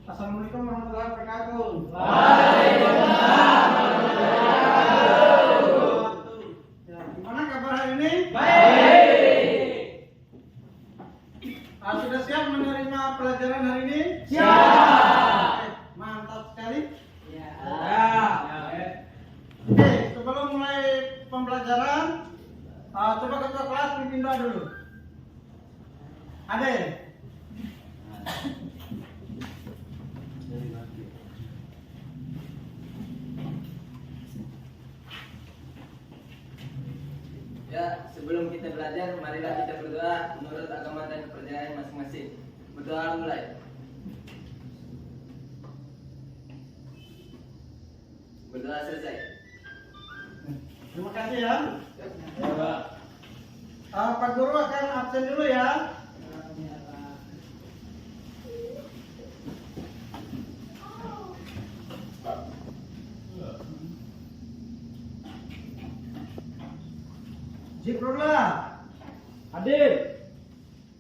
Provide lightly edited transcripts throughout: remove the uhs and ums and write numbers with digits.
Assalamualaikum warahmatullahi wabarakatuh. Waalaikumsalam warahmatullahi wabarakatuh. Ya, gimana kabar hari ini? Baik. Sudah siap menerima pelajaran hari ini? Siap. Mantap sekali. Ya. Oke, sebelum mulai pembelajaran, coba ketua kelas pimpin doa dulu. Ade. Ya, sebelum kita belajar, marilah kita berdoa menurut agama dan kepercayaan masing-masing. Berdoa mulai. Berdoa selesai. Terima kasih ya. Pak Guru akan absen dulu ya. Zikrullah. Hadir.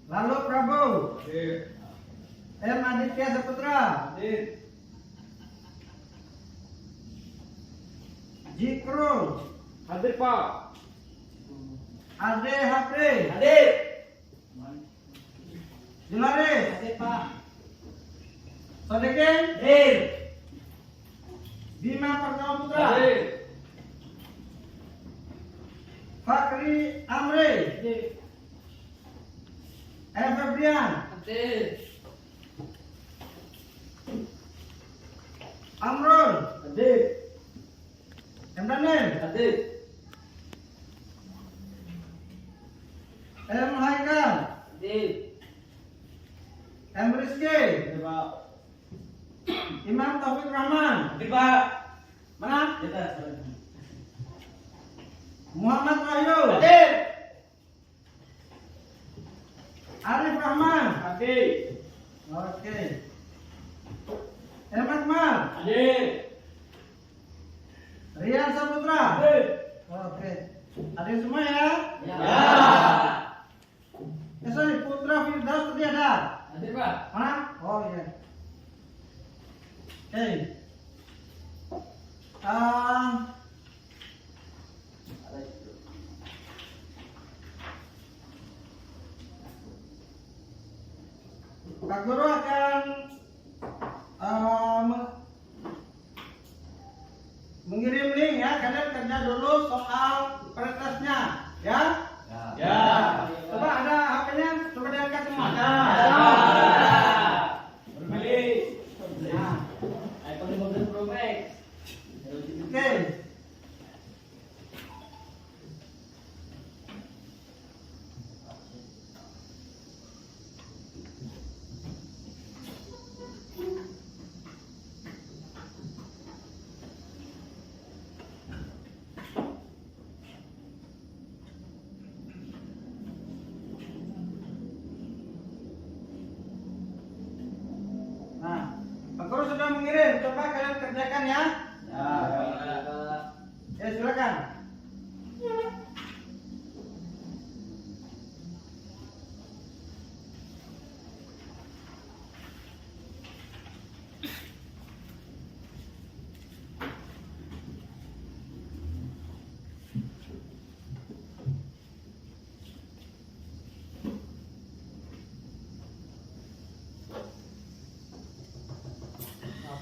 Lalu Prabowo. Hadir. M. Aditya Saputra. Hadir. Zikrul. Hadir, Pak. Ade Hapri. Hadir. Jularis. Hadir, Pak. Sodekin. Hadir. Bima Pertama Putra. Hadir. Fakri Amri. Hadir. M. Febrian. Hadir. Amrul. Hadir. M. Daniel. Hadir. M. Haikal. Hadir. M. Rizky. Hadir, Pak. Imam Taufik Rahman. Hadir, Pak. Mana? Kita. Muhammad Wahyu. Hadir. Arif Rahman. Hadir. Oke. M. Akmal. Hadir. Rian Saputra. Hadir. Oke. Hadir semua ya? Ya. Sorry, Putra Firdaus tadi ada? Hadir, Pak. Mana? Oh iya. Oke. Pak Guru akan mengirim link ya. Kalian kerja dulu soal pretesnya ya. Ya. Coba ada HP-nya, coba diangkat semua. Berbeli. Nah, iPhone 15 Pro Max. oke. Nah, Pak Guru sudah mengirim. Coba kalian kerjakan ya. Ya, silakan.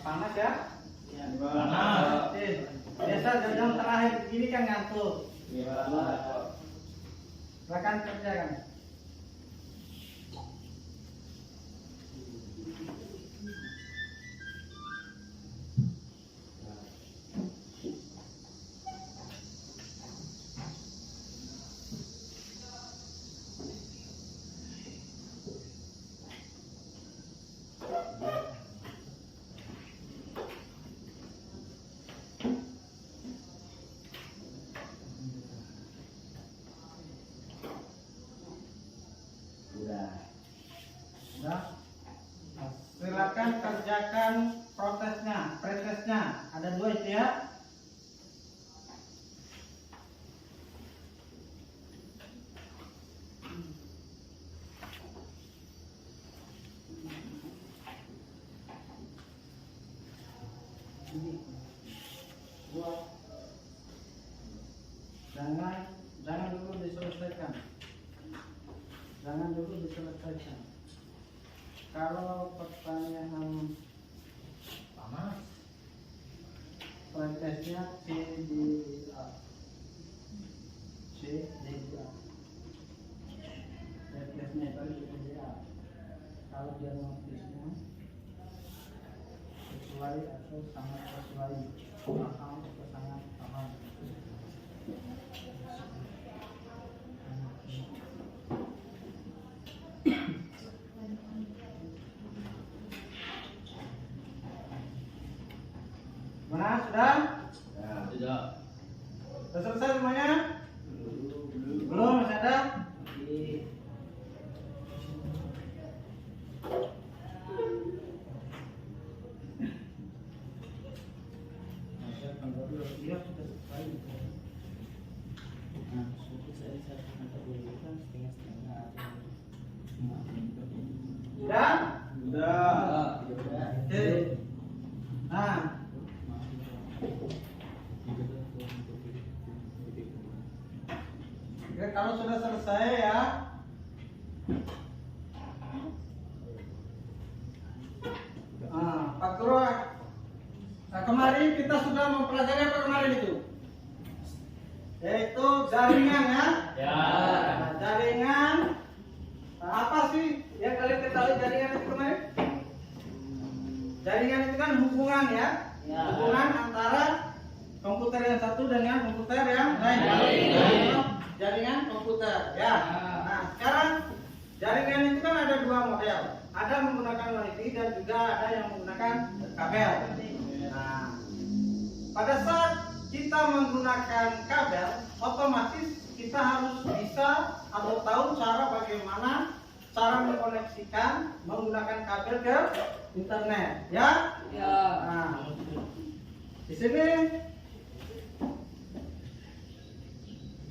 Panas ya? Panas. Oke. Biasa jam terakhir begini kan ngantuk. Silakan kerjakan. Sudah. Nah, silakan kerjakan pretesnya. Ada dua itu ya. Jangan dulu diselesaikan. Jangan dulu diselesaikan. Kalau pertanyaan Panas. Protesnya C di A. C di A. Protesnya itu di A. Kalau dia notisnya sesuai atau sangat sesuai, paham atau sangat paham. Mana sudah? Sudah. Sudah selesai semuanya? Belum, masih ada? Sudah? Sudah. Oke. Nah, oke, kalau sudah selesai ya. Pak Guru, kemarin kita sudah mempelajari apa kemarin itu? Yaitu jaringan ya. Ya. Nah, jaringan. Apa sih yang kalian ketahui jaringan itu kemarin? Jaringan itu kan hubungan ya. Hubungan antara komputer yang satu dengan komputer yang lain. Jaringan komputer ya. Nah, sekarang jaringan itu kan ada dua model. Ada menggunakan wifi dan juga ada yang menggunakan kabel. Nah, pada saat kita menggunakan kabel, otomatis kita harus bisa atau tahu cara bagaimana cara mengkoneksikan menggunakan kabel ke internet, ya? Ya. Nah, di sini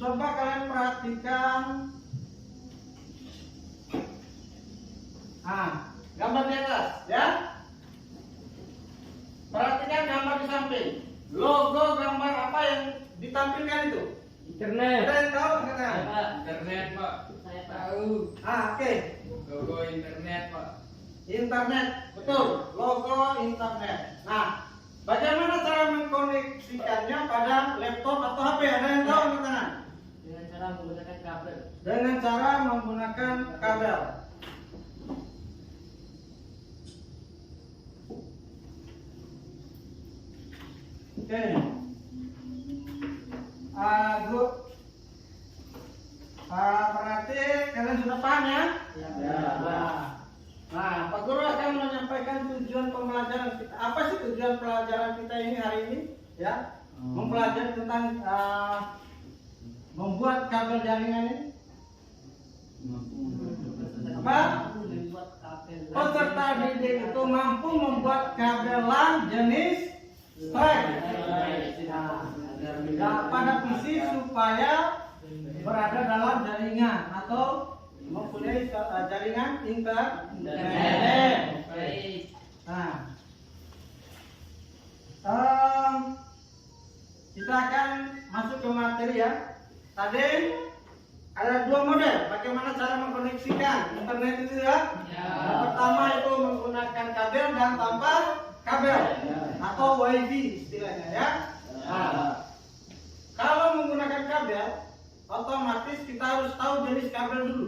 coba kalian perhatikan. Gambar di atas, ya. Perhatikan gambar di samping. Logo gambar apa yang ditampilkan itu? Internet. Ada yang tahu nggak? Internet, Pak. Saya tahu. Oke. Logo internet, Pak. Internet, betul. Logo internet. Nah, bagaimana cara mengkoneksikannya pada laptop atau HP? Ada yang tahu nggak? Dengan cara menggunakan kabel. Dengan cara menggunakan kabel. Oke. Guru. Berarti kalian sudah paham ya? Ya. Nah, Pak Guru akan menyampaikan tujuan pembelajaran kita. Apa sih tujuan pelajaran kita ini hari ini? Ya, mempelajari tentang membuat kabel jaringan ini. Apa? Peserta didik itu mampu membuat kabel LAN jenis strike. Nah, pada visi supaya berada dalam jaringan atau mempunyai jaringan internet. Nah, kita akan masuk ke materi ya. Tadi ada dua model bagaimana cara mengkoneksikan internet itu ya. Yang pertama itu menggunakan kabel dan tanpa kabel atau wifi istilahnya ya. Nah, kalau menggunakan kabel, otomatis kita harus tahu jenis kabel dulu.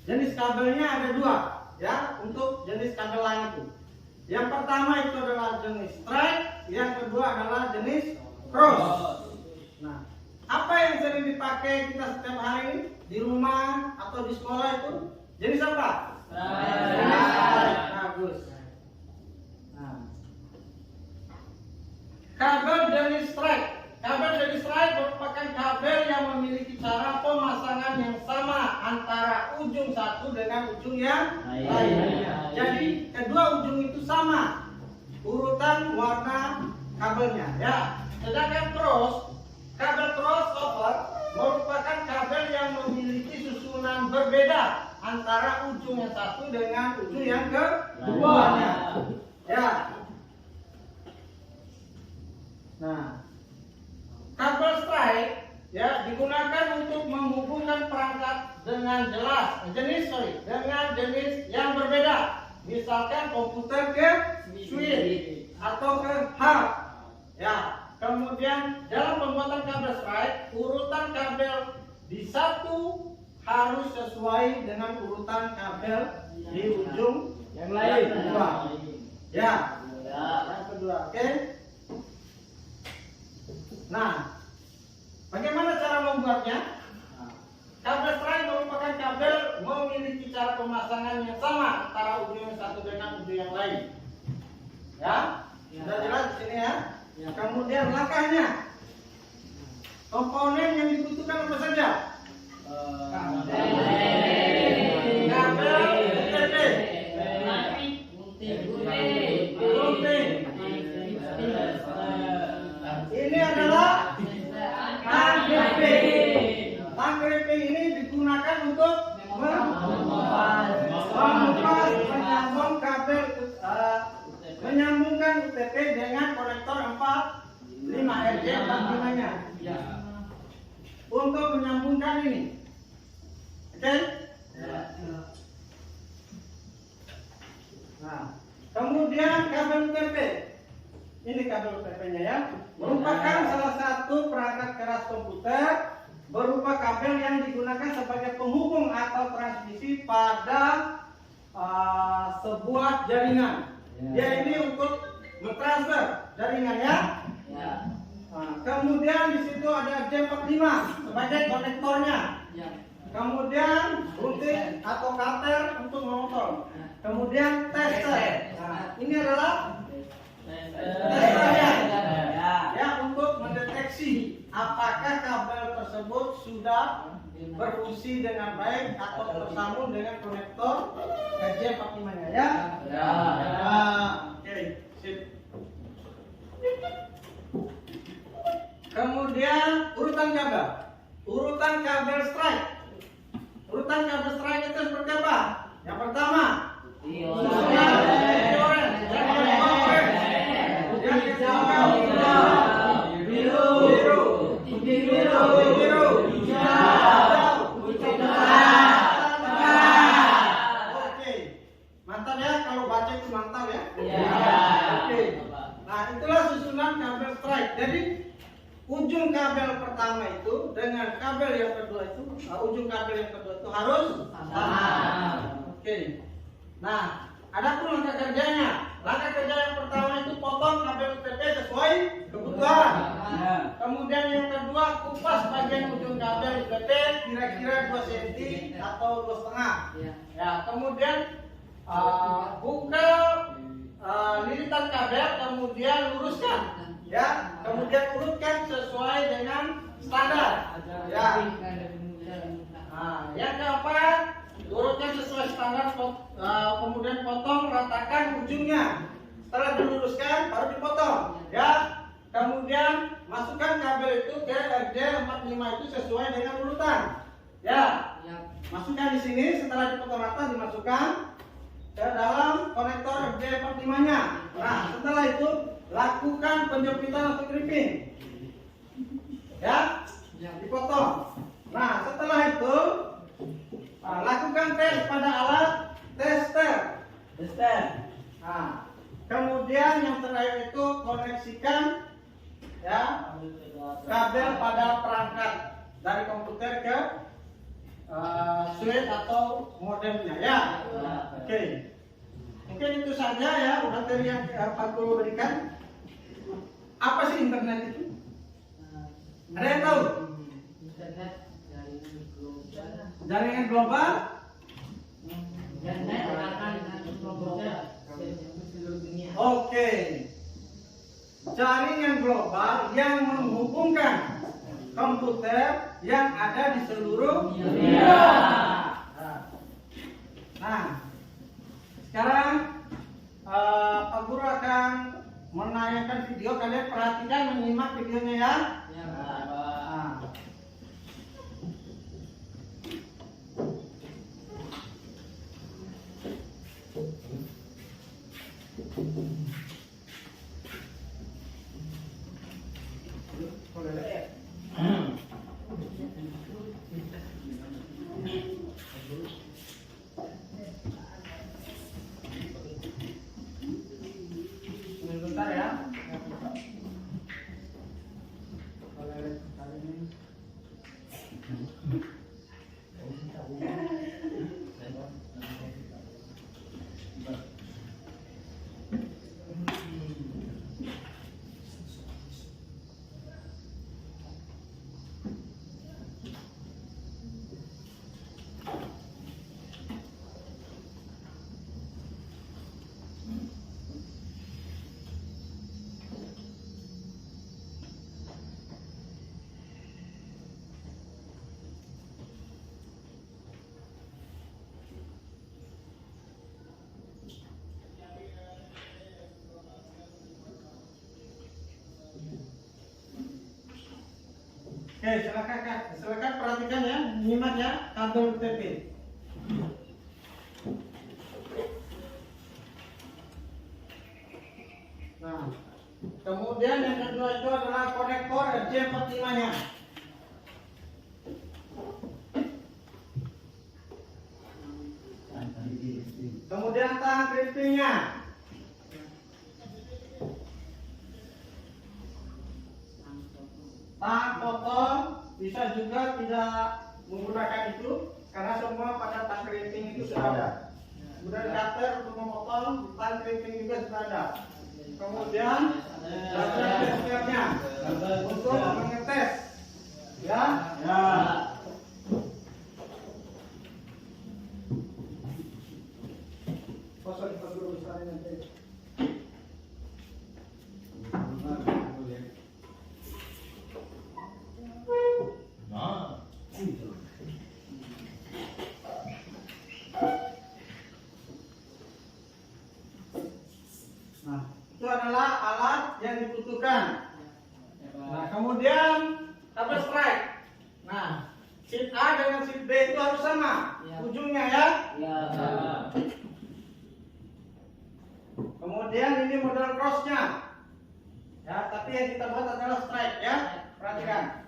Jenis kabelnya ada dua ya untuk jenis kabel LAN itu. Yang pertama itu adalah jenis straight, yang kedua adalah jenis cross. Nah, apa yang sering dipakai kita setiap hari di rumah atau di sekolah itu jenis apa? Jenis straight. Bagus. Nah, kabel jenis straight. Kabel jenis straight merupakan kabel yang memiliki cara pemasangan yang sama antara ujung satu dengan ujung yang lain. Jadi kedua ujung itu sama urutan warna kabelnya ya. Sedangkan kabel crossover merupakan kabel yang memiliki susunan berbeda antara ujung yang satu dengan ujung yang kedua. Ya. misalkan komputer ke switch atau ke hard. Ya, kemudian dalam pembuatan kabel strike, urutan kabel di satu harus sesuai dengan urutan kabel di ujung yang kedua. Ya, yang kedua, oke. Nah, bagaimana cara membuatnya? Kabel strike merupakan kabel memiliki cara pemasangan yang sama antara ujung yang satu dengan ujung yang lain. Ya, sudah jelas di sini ya. Kemudian langkahnya, komponen yang dibutuhkan apa saja? Kabel UTP, gunting. Ini adalah tang gripping. Tang gripping ini digunakan untuk menyambung kabel, menyambungkan UTP dengan konektor 45 RJ 45-nya. Untuk menyambungkan ini. Oke? Nah, kemudian kabel UTP. Ini kabel UTP-nya ya. Merupakan salah satu perangkat keras komputer berupa kabel yang digunakan sebagai penghubung atau transmisi pada sebuah jaringan. Dia ini untuk mentransfer jaringan ya. Nah, kemudian di situ ada J45 sebagai konektornya. Kemudian gunting atau cutter untuk memotong. Kemudian tester. Nah, ini adalah testernya. Ya, untuk mendeteksi apakah kabel tersebut sudah berfungsi dengan baik atau tersambung dengan konektor J45-nya ya. Oke, sip. Kemudian urutan kabel. Urutan kabel strike. Urutan kabel strike itu seperti apa? Yang pertama, mantap ya, kalau baca itu mantap ya. Oke. Nah, itulah susunan kabel strike. Jadi ujung kabel pertama itu dengan kabel yang kedua itu, ujung kabel yang kedua itu harus sama. Oke. Nah, adapun langkah kerjanya. Langkah kerja yang pertama itu potong kabel UTP sesuai kebutuhan. Kemudian yang kedua, kupas bagian ujung kabel UTP kira-kira 2 cm atau 2,5. Ya, kemudian buka lilitan kabel, kemudian luruskan. Ya, kemudian urutkan sesuai dengan standar. Ya. Nah, yang keempat, urutkan sesuai standar, kemudian potong ratakan ujungnya. Setelah diluruskan, baru dipotong. Ya. Kemudian masukkan kabel itu ke RJ45 itu sesuai dengan urutan. Ya. Masukkan di sini, setelah dipotong rata dimasukkan ke dalam konektor RJ45-nya. Nah, setelah itu lakukan penjepitan atau gripping. Ya, dipotong. Nah, setelah itu lakukan tes pada alat tester. Nah, kemudian yang terakhir itu koneksikan ya kabel pada perangkat dari komputer ke switch atau modemnya ya. Oke. Mungkin itu saja ya materi yang Pak Guru berikan. Apa sih internet itu? Ada yang tahu? Internet Jaringan global. Internet akan komputer seluruh dunia. Oke. Jaringan global yang menghubungkan komputer yang ada di seluruh dunia. Nah, sekarang Pak Guru akan menayangkan video. Kalian perhatikan, menyimak videonya ya. Nah. Oke, silakan perhatikan ya, nyimak ya, kabel UTP. Nah, kemudian yang kedua itu adalah konektor RJ45-nya. Kemudian tang crimpingnya. Tang potong bisa juga tidak menggunakan itu karena semua pada tang crimping itu sudah ada. Kemudian cutter untuk memotong, tang crimping juga sudah ada. Kemudian testernya untuk mengetes, ya. Kosong dulu misalnya nanti. Nah, itu adalah alat yang dibutuhkan. Nah, kemudian double strike. Nah, sheet A dengan sheet B itu harus sama ujungnya ya. Kemudian ini model crossnya. Ya, tapi yang kita buat adalah strike ya. Perhatikan.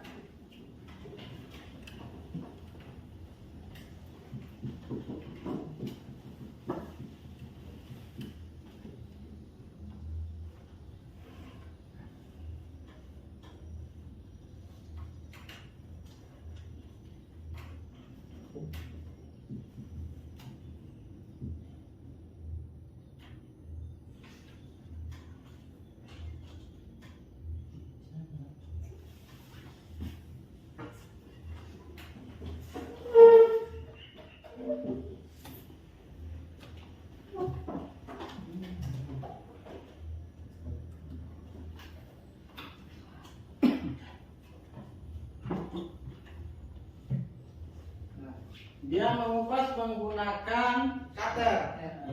Dia mengupas menggunakan cutter,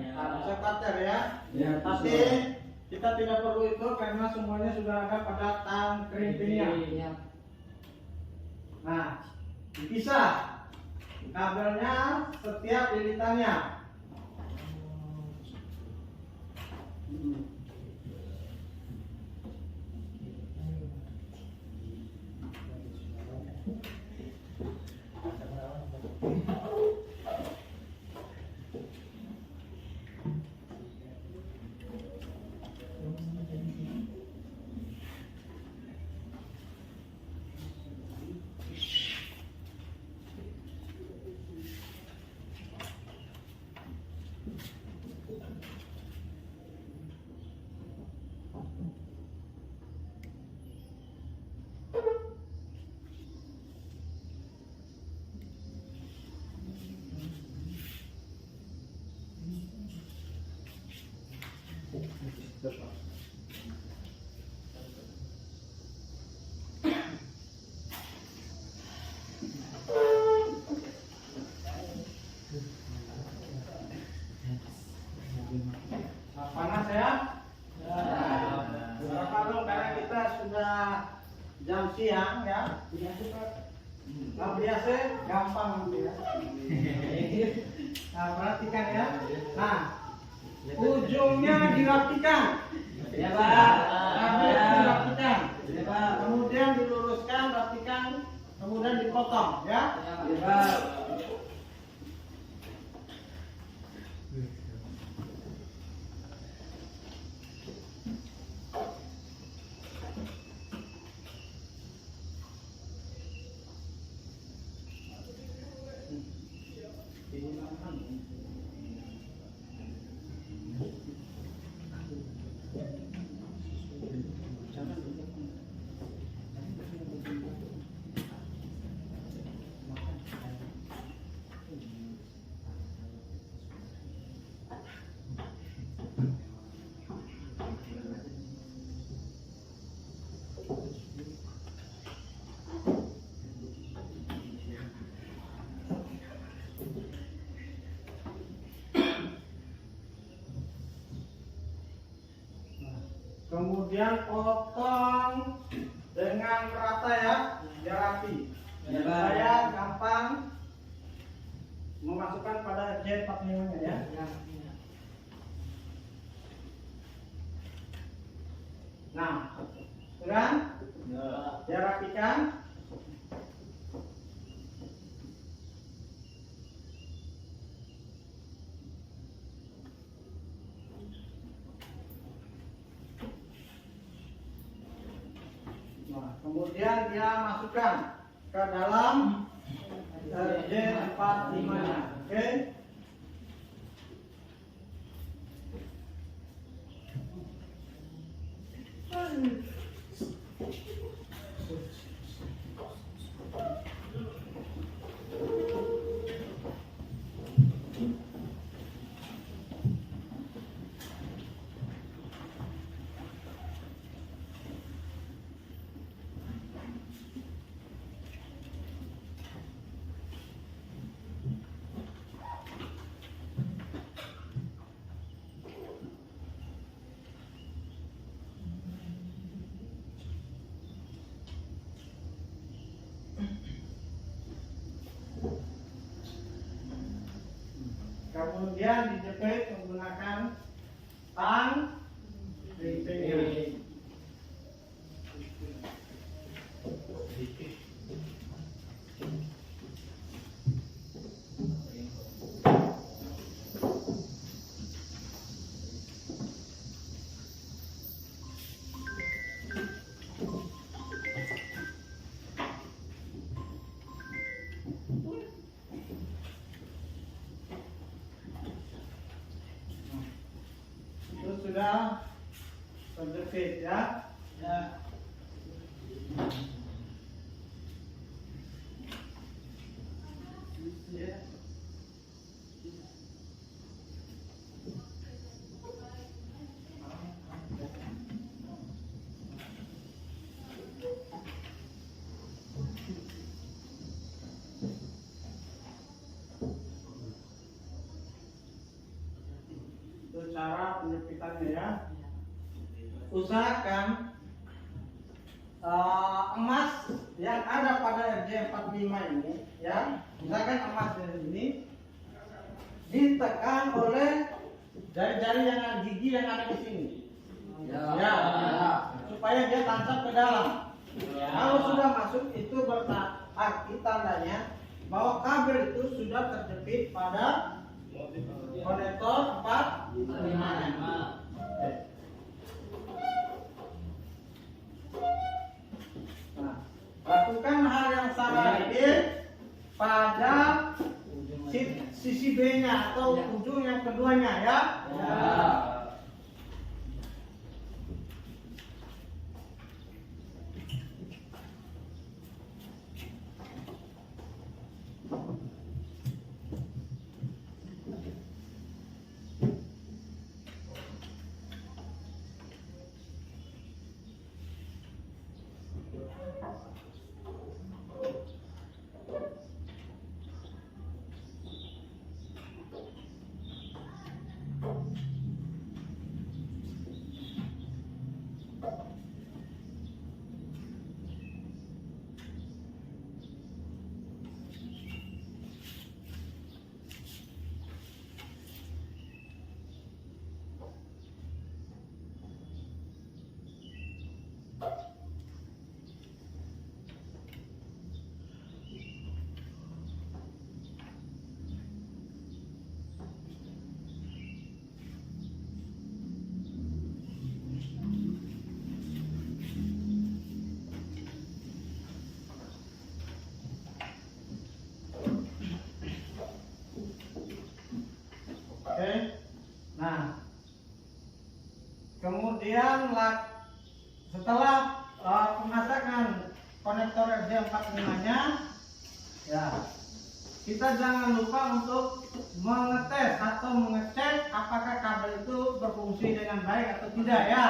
bisa cutter ya. Tapi kita tidak perlu itu karena semuanya sudah ada pada tang crimpingnya. Nah, dipisah kabelnya setiap lilitannya. Nah, panas ya? Berapa dong karena kita sudah jam siang ya. Nah, biasa gampang nanti ya. Nah, perhatikan ya. Nah, ujungnya dirapikan. Ya, Pak. Dirapikan. Ya, Pak. Kemudian diluruskan, rapikan, kemudian dipotong ya. Ya, Pak. Kemudian potong dengan rata ya, biar rapi. Ya, Pak. Saya gampang memasukkan pada J45 ya. Nah, sudah? Biar rapikan. Nah, kemudian dia masukkan ke dalam J45-nya. Oke. Kemudian dijepit menggunakan tang ring. Itu sudah terjepit ya. Itu cara penjepitannya ya. Usahakan emas yang ada pada RJ45 ini ya, usahakan emas ini ditekan oleh jari-jari yang ada, gigi yang ada di sini ya, supaya dia tancap ke dalam. Kalau sudah masuk itu berarti tandanya bahwa kabel itu sudah terjepit pada konektor 45. Nah, lakukan hal yang sama lagi pada sisi B-nya atau ujung yang keduanya ya. Oke. Nah, kemudian setelah pemasangan konektor RJ45-nya, ya, kita jangan lupa untuk mengetes atau mengecek apakah kabel itu berfungsi dengan baik atau tidak ya.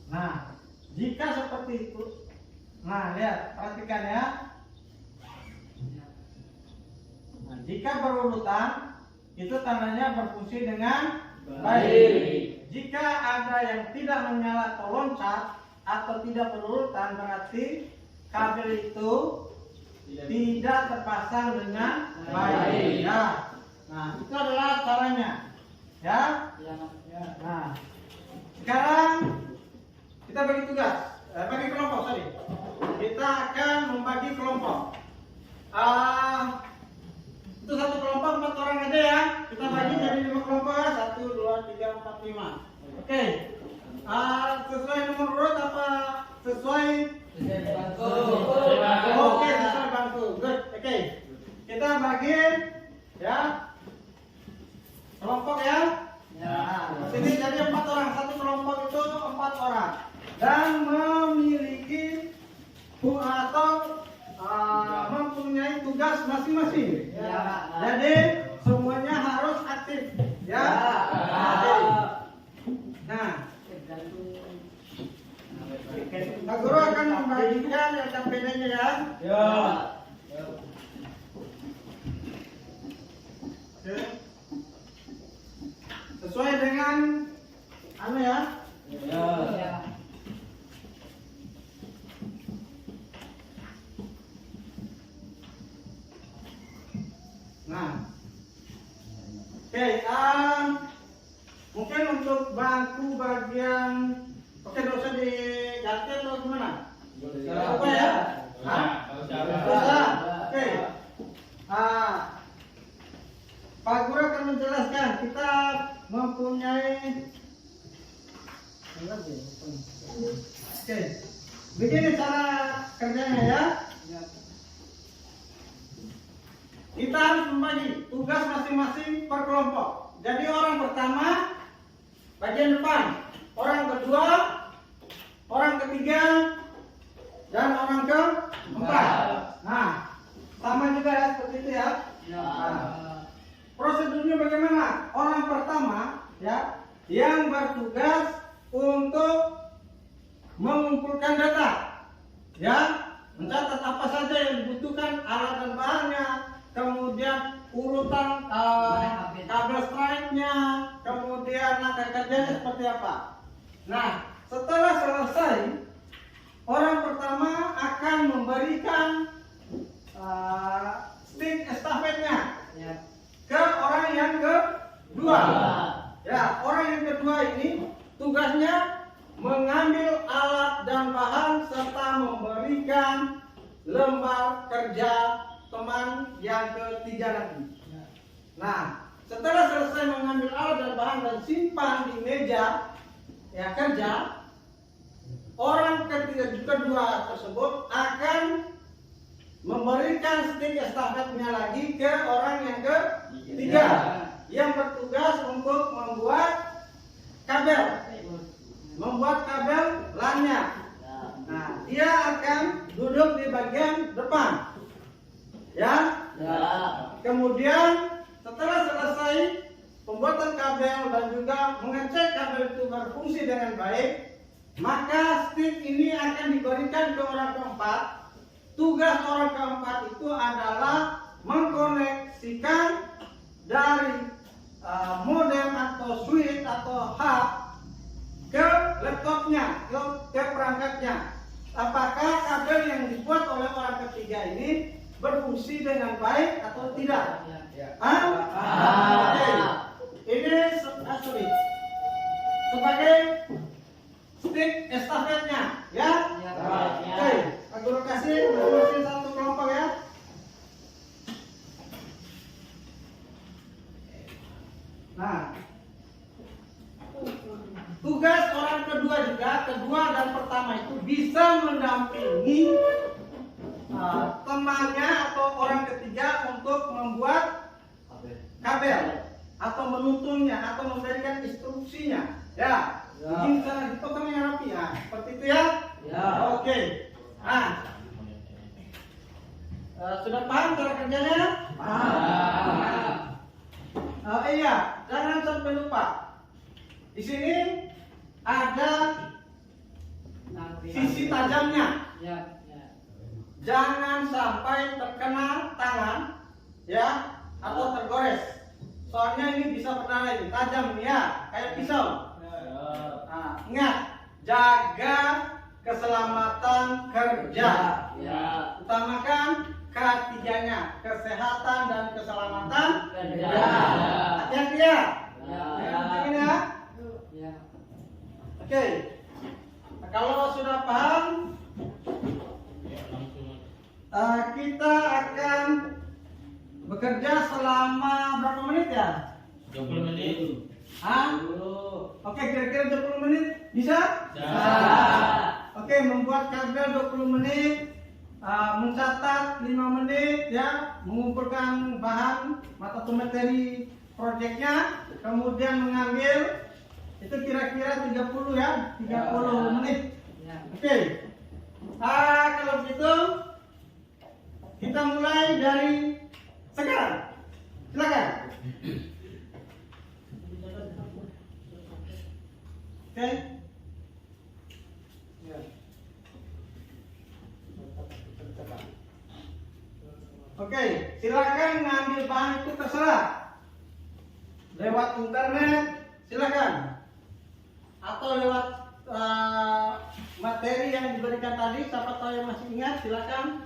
Nah, jika seperti itu, nah lihat, perhatikan ya. Jika berurutan, itu tandanya berfungsi dengan baik. Jika ada yang tidak menyala atau loncat atau tidak berurutan, berarti kabel itu tidak terpasang dengan baik. Ya. Nah, itu adalah caranya. Ya. Nah, sekarang kita bagi tugas, bagi kelompok tadi. Kita akan membagi kelompok. Itu satu kelompok 4 orang aja ya. Kita bagi jadi 5 kelompok ya. 1, 2, 3, 4, 5. Oke. Sesuai nomor urut apa sesuai? Oke, sesuai bangku. Good. Oke. Kita bagi ya. Kelompok ya. Nah, sini jadi 4 orang. Satu kelompok itu 4 orang dan memiliki atau mempunyai tugas masing-masing. Ya. Jadi semuanya harus aktif. Ya. Nah, Pak Guru akan membagikan LKPD-nya ya. Oke. Sesuai dengan ya. Nah, oke, mungkin untuk bangku bagian, oke, nggak usah diganti atau gimana? Apa ya? Oke. Pak Guru akan menjelaskan. Kita mempunyai, oke, begini cara kerjanya ya. Kita harus membagi tugas masing-masing per kelompok. Jadi orang pertama bagian depan, orang kedua, orang ketiga, dan orang keempat. Nah, sama juga ya seperti itu ya. Nah, prosedurnya bagaimana? Orang pertama ya yang bertugas untuk mengumpulkan data, ya, mencatat apa saja yang dibutuhkan, alat dan bahannya, kemudian urutan kabel strike-nya, kemudian langkah kerjanya seperti apa. Nah, setelah selesai, orang pertama akan memberikan stick estafetnya ke orang yang kedua. Ya, orang yang kedua ini tugasnya mengambil alat dan bahan serta memberikan lembar kerja teman yang ketiga nanti. Nah, setelah selesai mengambil alat dan bahan dan simpan di meja ya kerja, orang kedua tersebut akan memberikan stick estafetnya lagi ke orang yang ketiga yang bertugas untuk membuat kabel LAN-nya. Nah, dia akan duduk di bagian depan. Ya. Kemudian setelah selesai pembuatan kabel dan juga mengecek kabel itu berfungsi dengan baik, maka stick ini akan diberikan ke orang keempat. Tugas orang keempat itu adalah mengkoneksikan dari modem atau switch atau hub ke laptopnya, ke perangkatnya. Apakah kabel yang dibuat oleh orang ketiga ini berfungsi dengan baik atau tidak? Oke. Ini sebagai stick estafetnya, ya. Oke, Pak Guru kasih satu kelompok ya. Nah, tugas orang kedua juga, kedua dan pertama itu bisa mendampingi temannya atau orang ketiga untuk membuat kabel atau menuntunnya atau memberikan instruksinya. Ya, begini cara dipotong yang rapi ya, seperti itu ya. Oke. Nah, sudah paham cara kerjanya? Iya, jangan sampai lupa. Di sini ada sisi tajamnya. Jangan sampai terkena tangan, ya, atau tergores. Soalnya ini bisa berdalai, tajam ya, kayak pisau. Nah, ingat, jaga keselamatan kerja. Ya. Utamakan ketiganya, kesehatan dan keselamatan Kerja. Hati-hati ya. Ya. Penting ya. Ya. Oke. Nah, kalau sudah paham, kita akan bekerja selama berapa menit ya? 20 menit. Hah? Oke, kira-kira 20 menit bisa? Oke, membuat kabel 20 menit, mencatat 5 menit ya, mengumpulkan bahan atau materi proyeknya, kemudian mengambil itu kira-kira 30 ya, 30 menit. Oke. Kalau begitu kita mulai dari sekarang. Silakan. Oke. Oke, silakan ngambil bahan itu terserah. Lewat internet, silakan. Atau lewat materi yang diberikan tadi, siapa tahu yang masih ingat, silakan.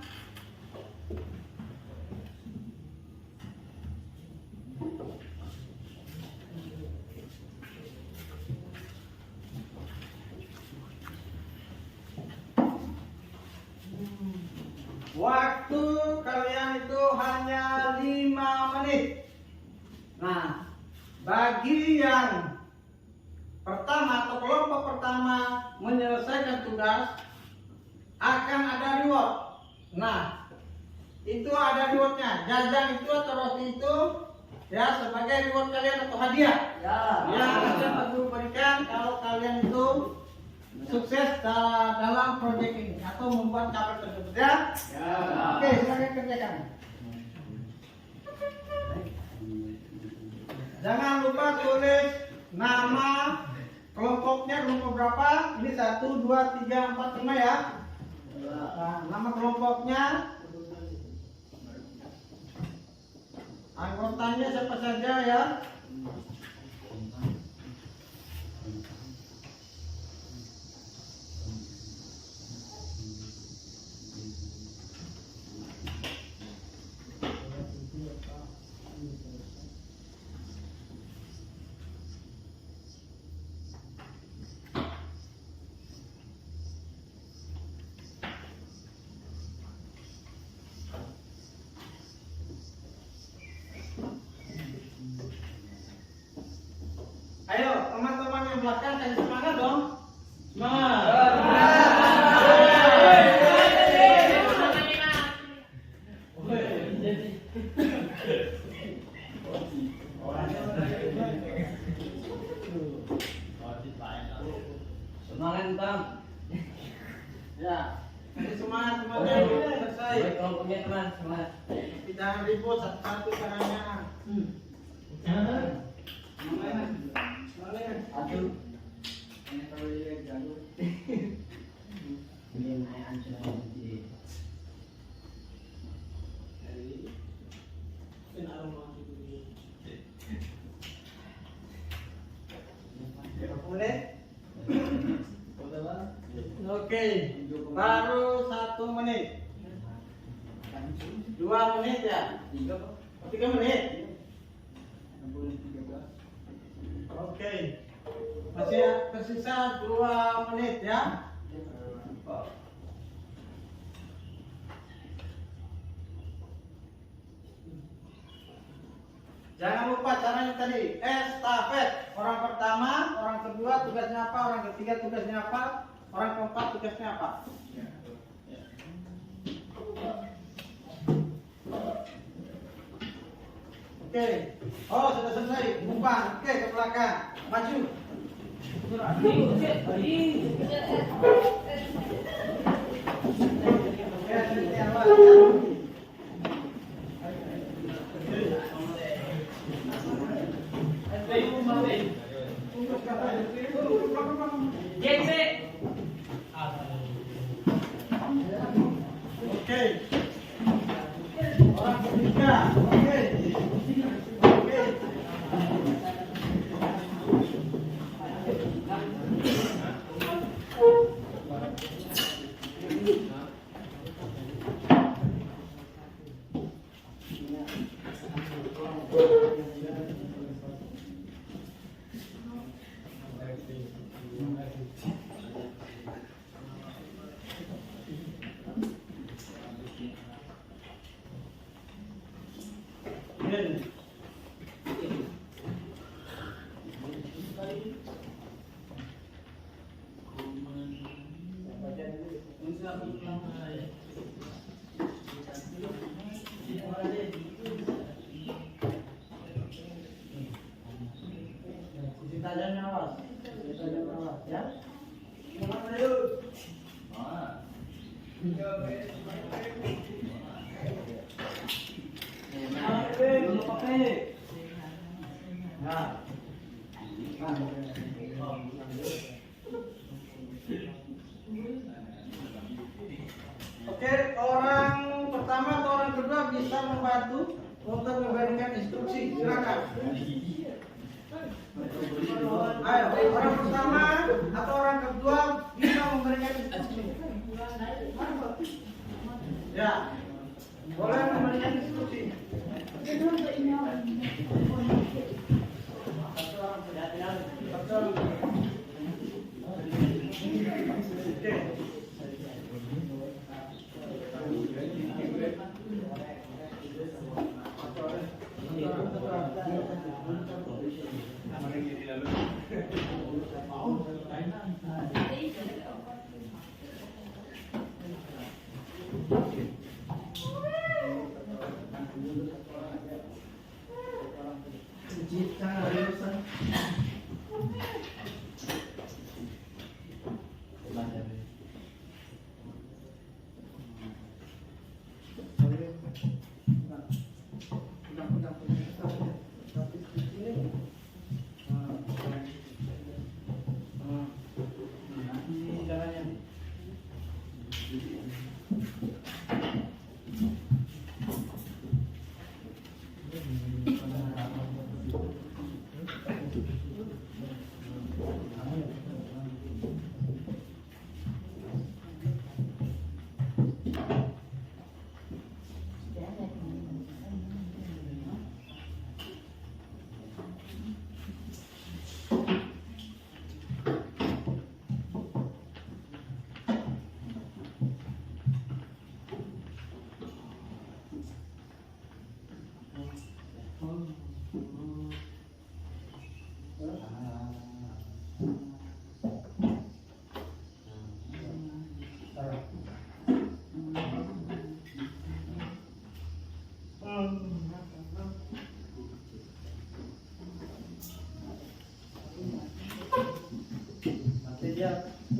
Waktu kalian itu hanya 5 menit. Nah, bagi yang pertama atau kelompok pertama menyelesaikan tugas akan ada reward. Nah, itu ada rewardnya. Jajan itu atau roti itu ya sebagai reward kalian atau hadiah. Yang akan Pak Guru berikan kalau kalian itu sukses dalam proyek ini atau membuat kabel tersebut ya. Oke, silakan kerjakan. Jangan lupa tulis nama kelompoknya, kelompok berapa? Ini 1, 2, 3, 4, 5 ya. Nah, nama kelompoknya, anggotanya siapa saja ya. Ayo teman-teman yang belakang kasih semangat dong. Semangat Bang. Ya, kasih semangat semangat selesai. Baik kelompoknya teman, semangat. Jangan ribut satu-satu caranya. Aduh. Ini kalau dia ganggu. Ini naik ancur nanti. Boleh? Oke, baru 1 menit. 2 menit ya? 3 menit. Oke, masih tersisa 2 menit ya. Jangan lupa caranya tadi, estafet. Orang pertama, orang kedua tugasnya apa, orang ketiga tugasnya apa, orang keempat tugasnya apa. Oke, oh sudah selesai, umpan. Oke, ke belakang, maju. Oke, ini apa? Oke. Orang ketiga. Oke. Kemudian tajamnya awas, tajamnya awas ya. Mulai dulu. Oke, orang pertama atau orang kedua bisa membantu untuk memberikan instruksi. Silakan. Ayo, orang pertama atau orang kedua bisa memberikan instruksi. Ya, boleh memberikan instruksi.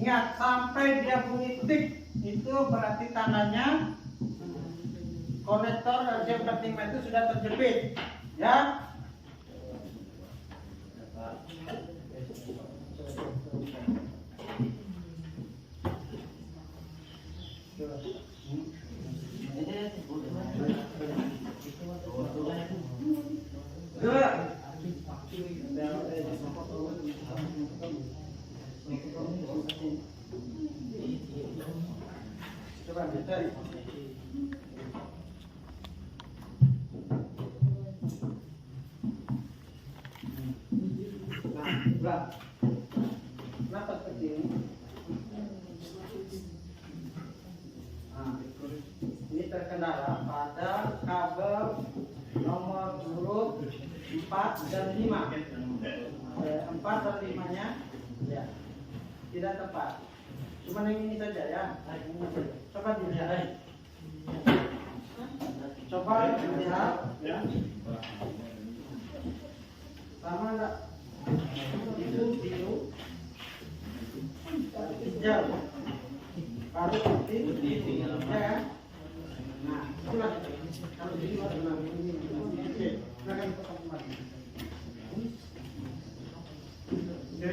Ingat, sampai dia bunyi tik itu berarti tandanya konektor RJ 45 itu sudah terjepit, ya. Coba cari. Nah, kenapa seperti ini? Ini terkendala pada kabel nomor urut 4 dan 5. 4 dan 5-nya ya, tidak tepat. Cuma yang ini saja ya. Coba dilihat. Coba dilihat ya. Sama enggak? Itu biru. Hijau. Baru putih. Ya kan? Nah, itulah. Kalau di sini oke. Silakan potong kembali. Oke.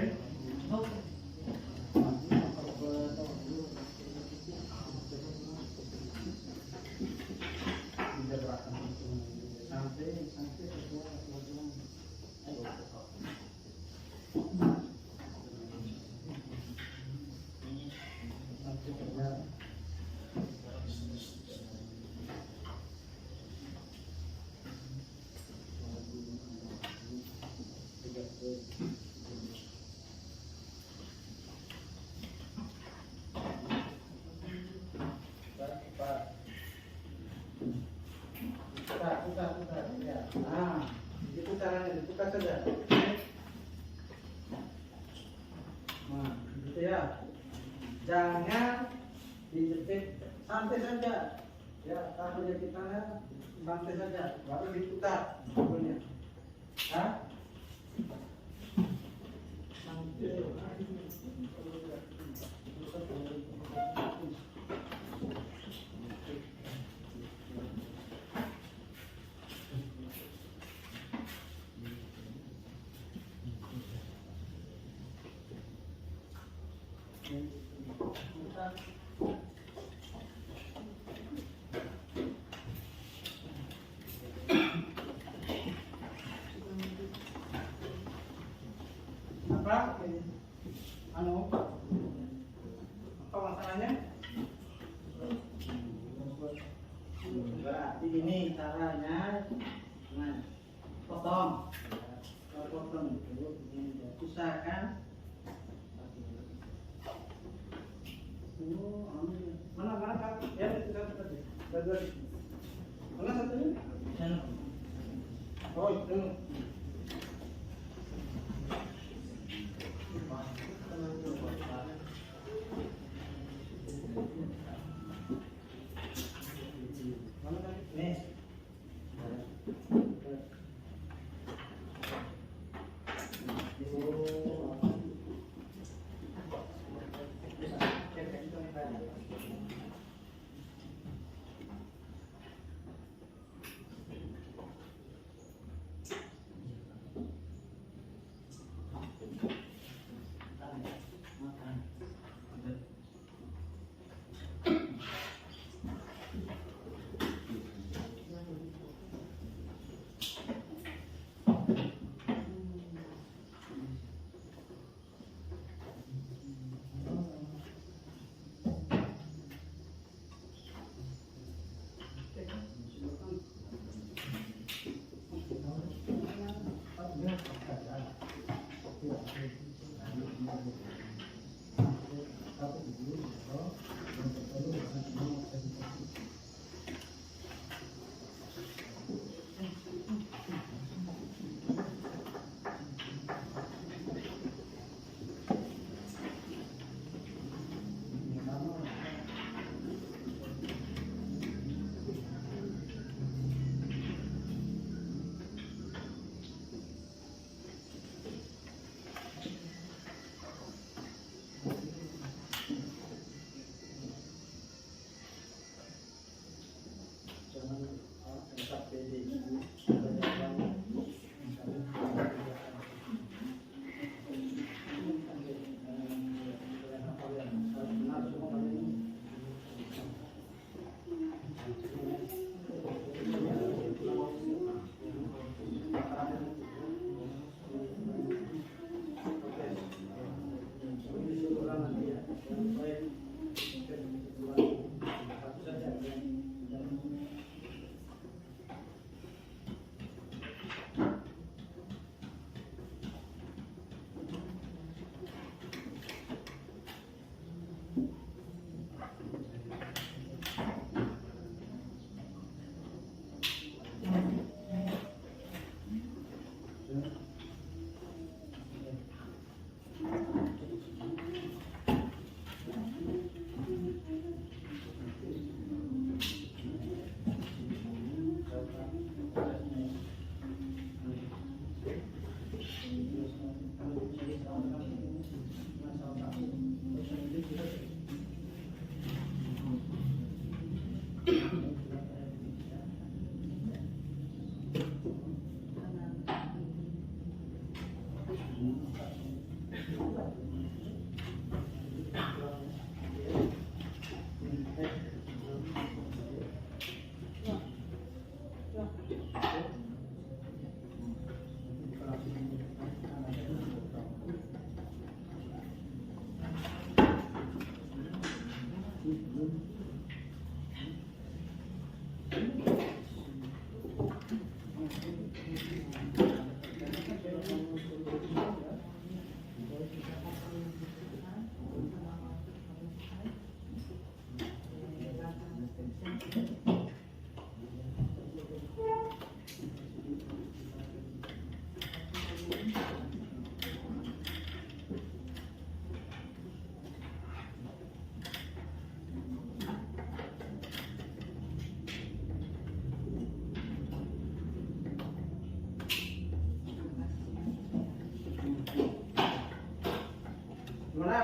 Putar, ya. Nah, itu caranya, dibuka saja. Nah, gitu ya. Jangan dijepit, santai saja. Ya, taruh di tangan, santai saja. Baru diputar bukunya. Hah? Apa? Anu? Apa masalahnya? Berarti ini caranya. Nah, potong. Kalau potong itu ini susah kan? Mana kan? Ya, itu satu tadi. Dua. Mana satunya? Oh, itu. Mana tadi? Nih.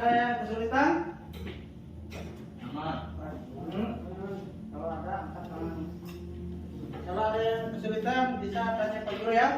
ada yang kesulitan? Aman. Kalau ada angkat tangan. Kalau ada yang kesulitan bisa tanya Pak Guru ya.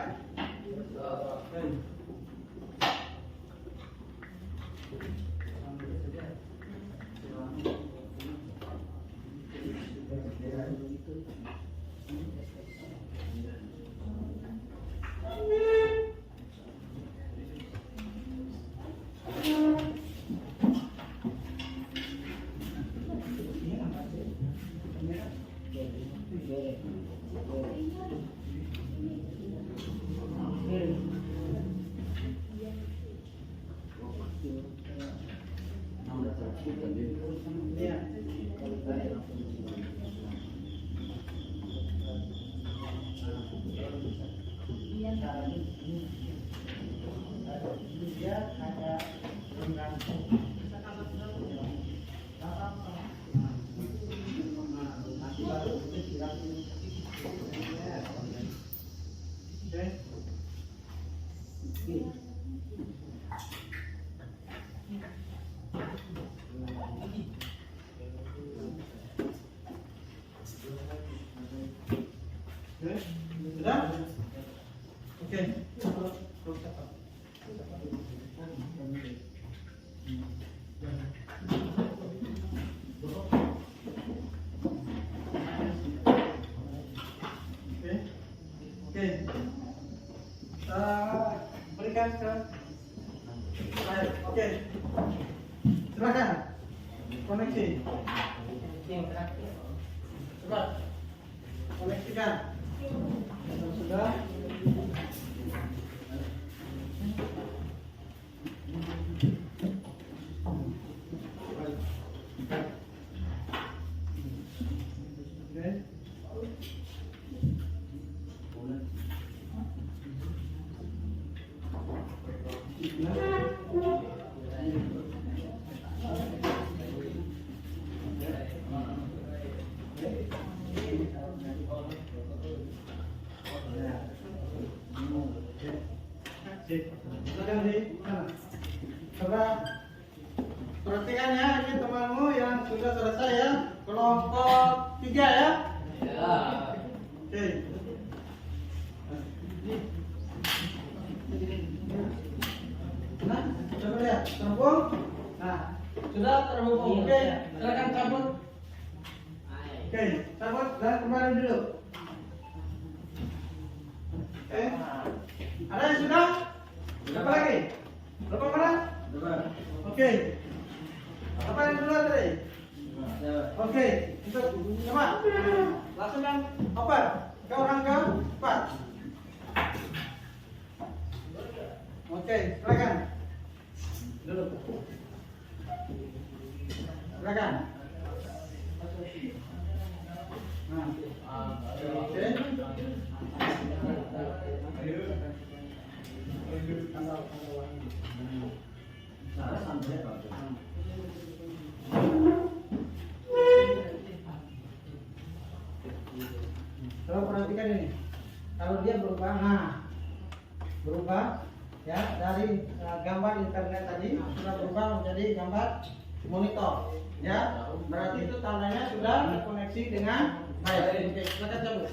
Sudah? Oke. Oke. Berikan ke baik. Oke. Silakan. Koneksi. Coba. Koneksikan. Sudah. Coba perhatikan ya, ini temanmu yang sudah selesai ya, kelompok 3 ya. Oke. Nah, coba lihat, terhubung. Nah, sudah terhubung. Oke, silakan cabut. Oke, cabut dan kembali dulu. Oke. Ada yang sudah? Berapa lagi? Berapa mana? Oke. Apa yang dulu tadi? Oke. Untuk coba langsung yang oper ke orang keempat. Oke, silakan. Dulu. Silakan. Nah. Oke. Coba perhatikan ini. Kalau dia berubah, berubah ya dari gambar internet tadi sudah berubah menjadi gambar monitor. Ya, berarti itu tandanya sudah terkoneksi dengan baik. Oke, silakan cabut.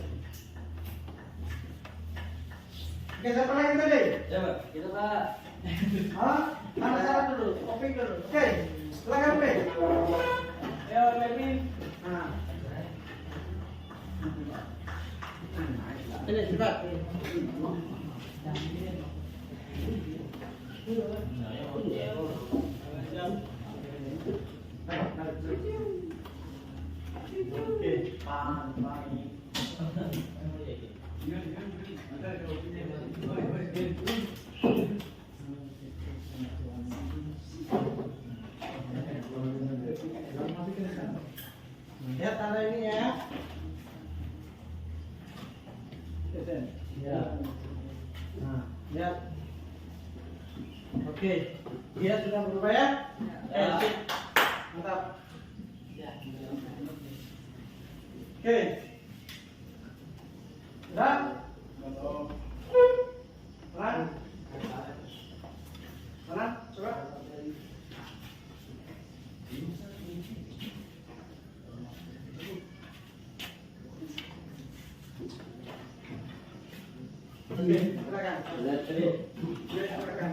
Oke, siapa lagi tadi? Coba, itu Pak. Mana salah dulu, kopi dulu. Oke, silakan P. Ya, Melvin. Nah. Ini cepat. Oke, lihat tanda ini ya. Ya. Nah, lihat. Oke, dia sudah berubah ya? Sip. Mantap. Oke. Sudah? Pelan. Pelan, coba. Oke, silakan. Silakan.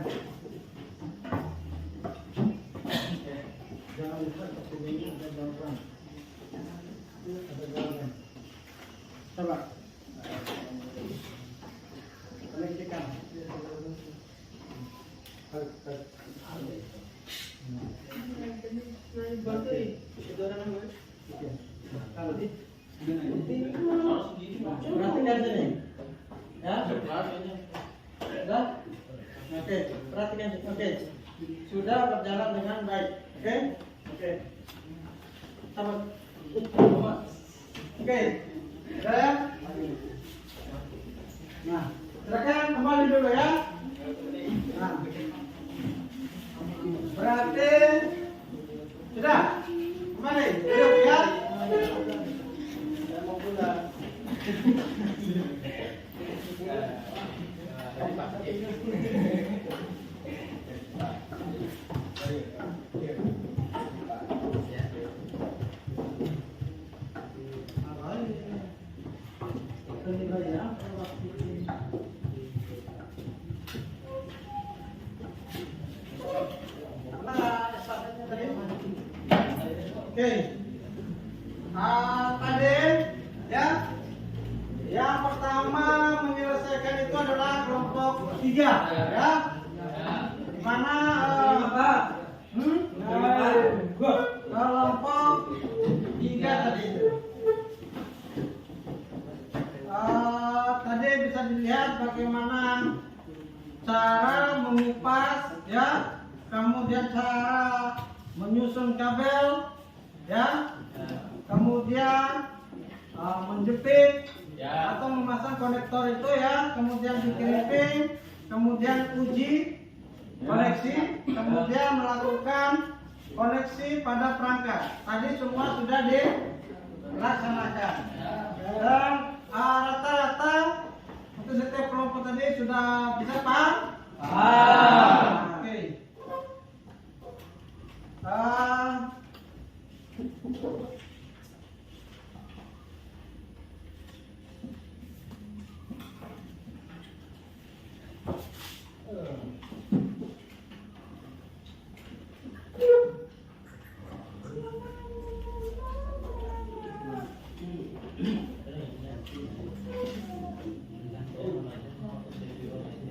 Jangan lupa ini ada gambar. Ada gambar. Coba. Koneksikan. Perhatikan sini. Ya. Sudah? Oke, perhatikan sini. Oke. Sudah berjalan dengan baik. Oke? Oke. Sama. Oke. Sudah ya? Nah, silakan kembali dulu ya. Nah. Berarti sudah kembali duduk ya. Saya mau pulang. Oke. Tadi ya. Yang pertama menyelesaikan itu adalah kelompok 3 ya. Di mana kelompok 3 tadi itu. Tadi bisa dilihat bagaimana cara mengupas ya, kemudian cara menyusun kabel ya, kemudian menjepit atau memasang konektor itu ya, kemudian dikirim, kemudian uji koneksi, kemudian melakukan koneksi pada perangkat. Tadi semua sudah dilaksanakan dan rata-rata untuk setiap kelompok tadi sudah bisa paham? Oke.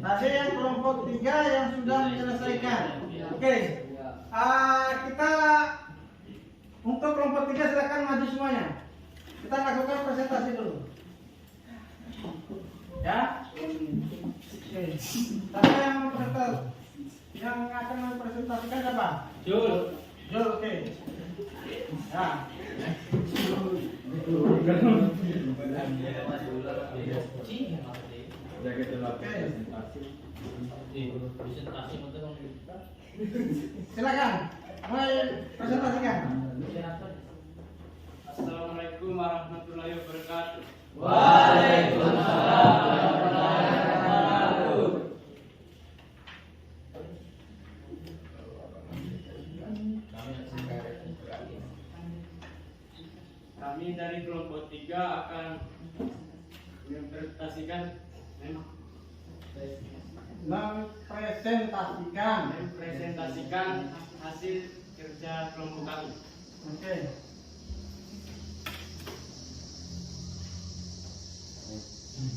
Tadi yang kelompok 3 yang sudah menyelesaikan. Oke. Kita untuk kelompok 3 silakan maju semuanya. Kita lakukan presentasi dulu. Ya. Oke. Tapi yang akan mempresentasikan siapa? Jul. Jul, oke. Ya. Silakan, mulai presentasikan. Assalamualaikum warahmatullahi wabarakatuh. Waalaikumsalam warahmatullahi wabarakatuh. Kami dari kelompok 3 akan mempresentasikan hasil kerja kelompok kami. Oke.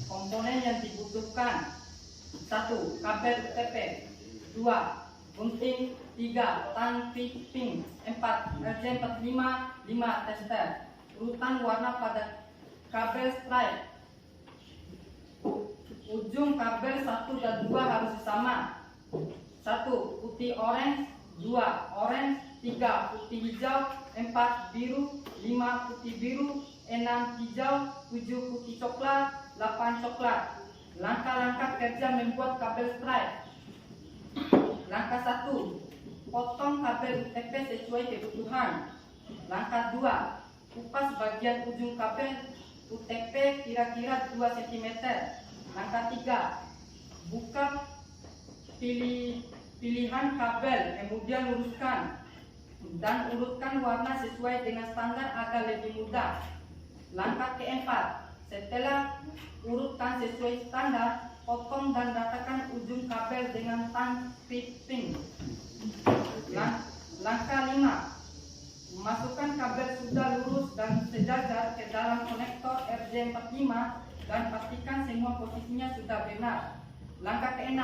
Komponen yang dibutuhkan: 1. Kabel UTP, 2. Gunting, 3. Tang piping, 4. RJ45, 5. Tester. Urutan warna pada kabel stripe. Ujung kabel 1 dan 2 harus sama. 1. Putih orange, 2. Orange, 3. Putih hijau, 4. Biru, 5. Putih biru, 6. Hijau, 7. Putih coklat, 8. Coklat. Langkah-langkah kerja membuat kabel stripe. Langkah 1. Potong kabel UTP sesuai kebutuhan. Langkah 2. Kupas bagian ujung kabel UTP kira-kira 2 cm. Langkah 3. Buka pilihan kabel, kemudian luruskan dan urutkan warna sesuai dengan standar agar lebih mudah. Langkah keempat, setelah urutkan sesuai standar, potong dan ratakan ujung kabel dengan tang clipping. Langkah 5. Masukkan kabel sudah lurus dan sejajar ke dalam konektor RJ45 dan pastikan semua posisinya sudah benar. Langkah ke-6.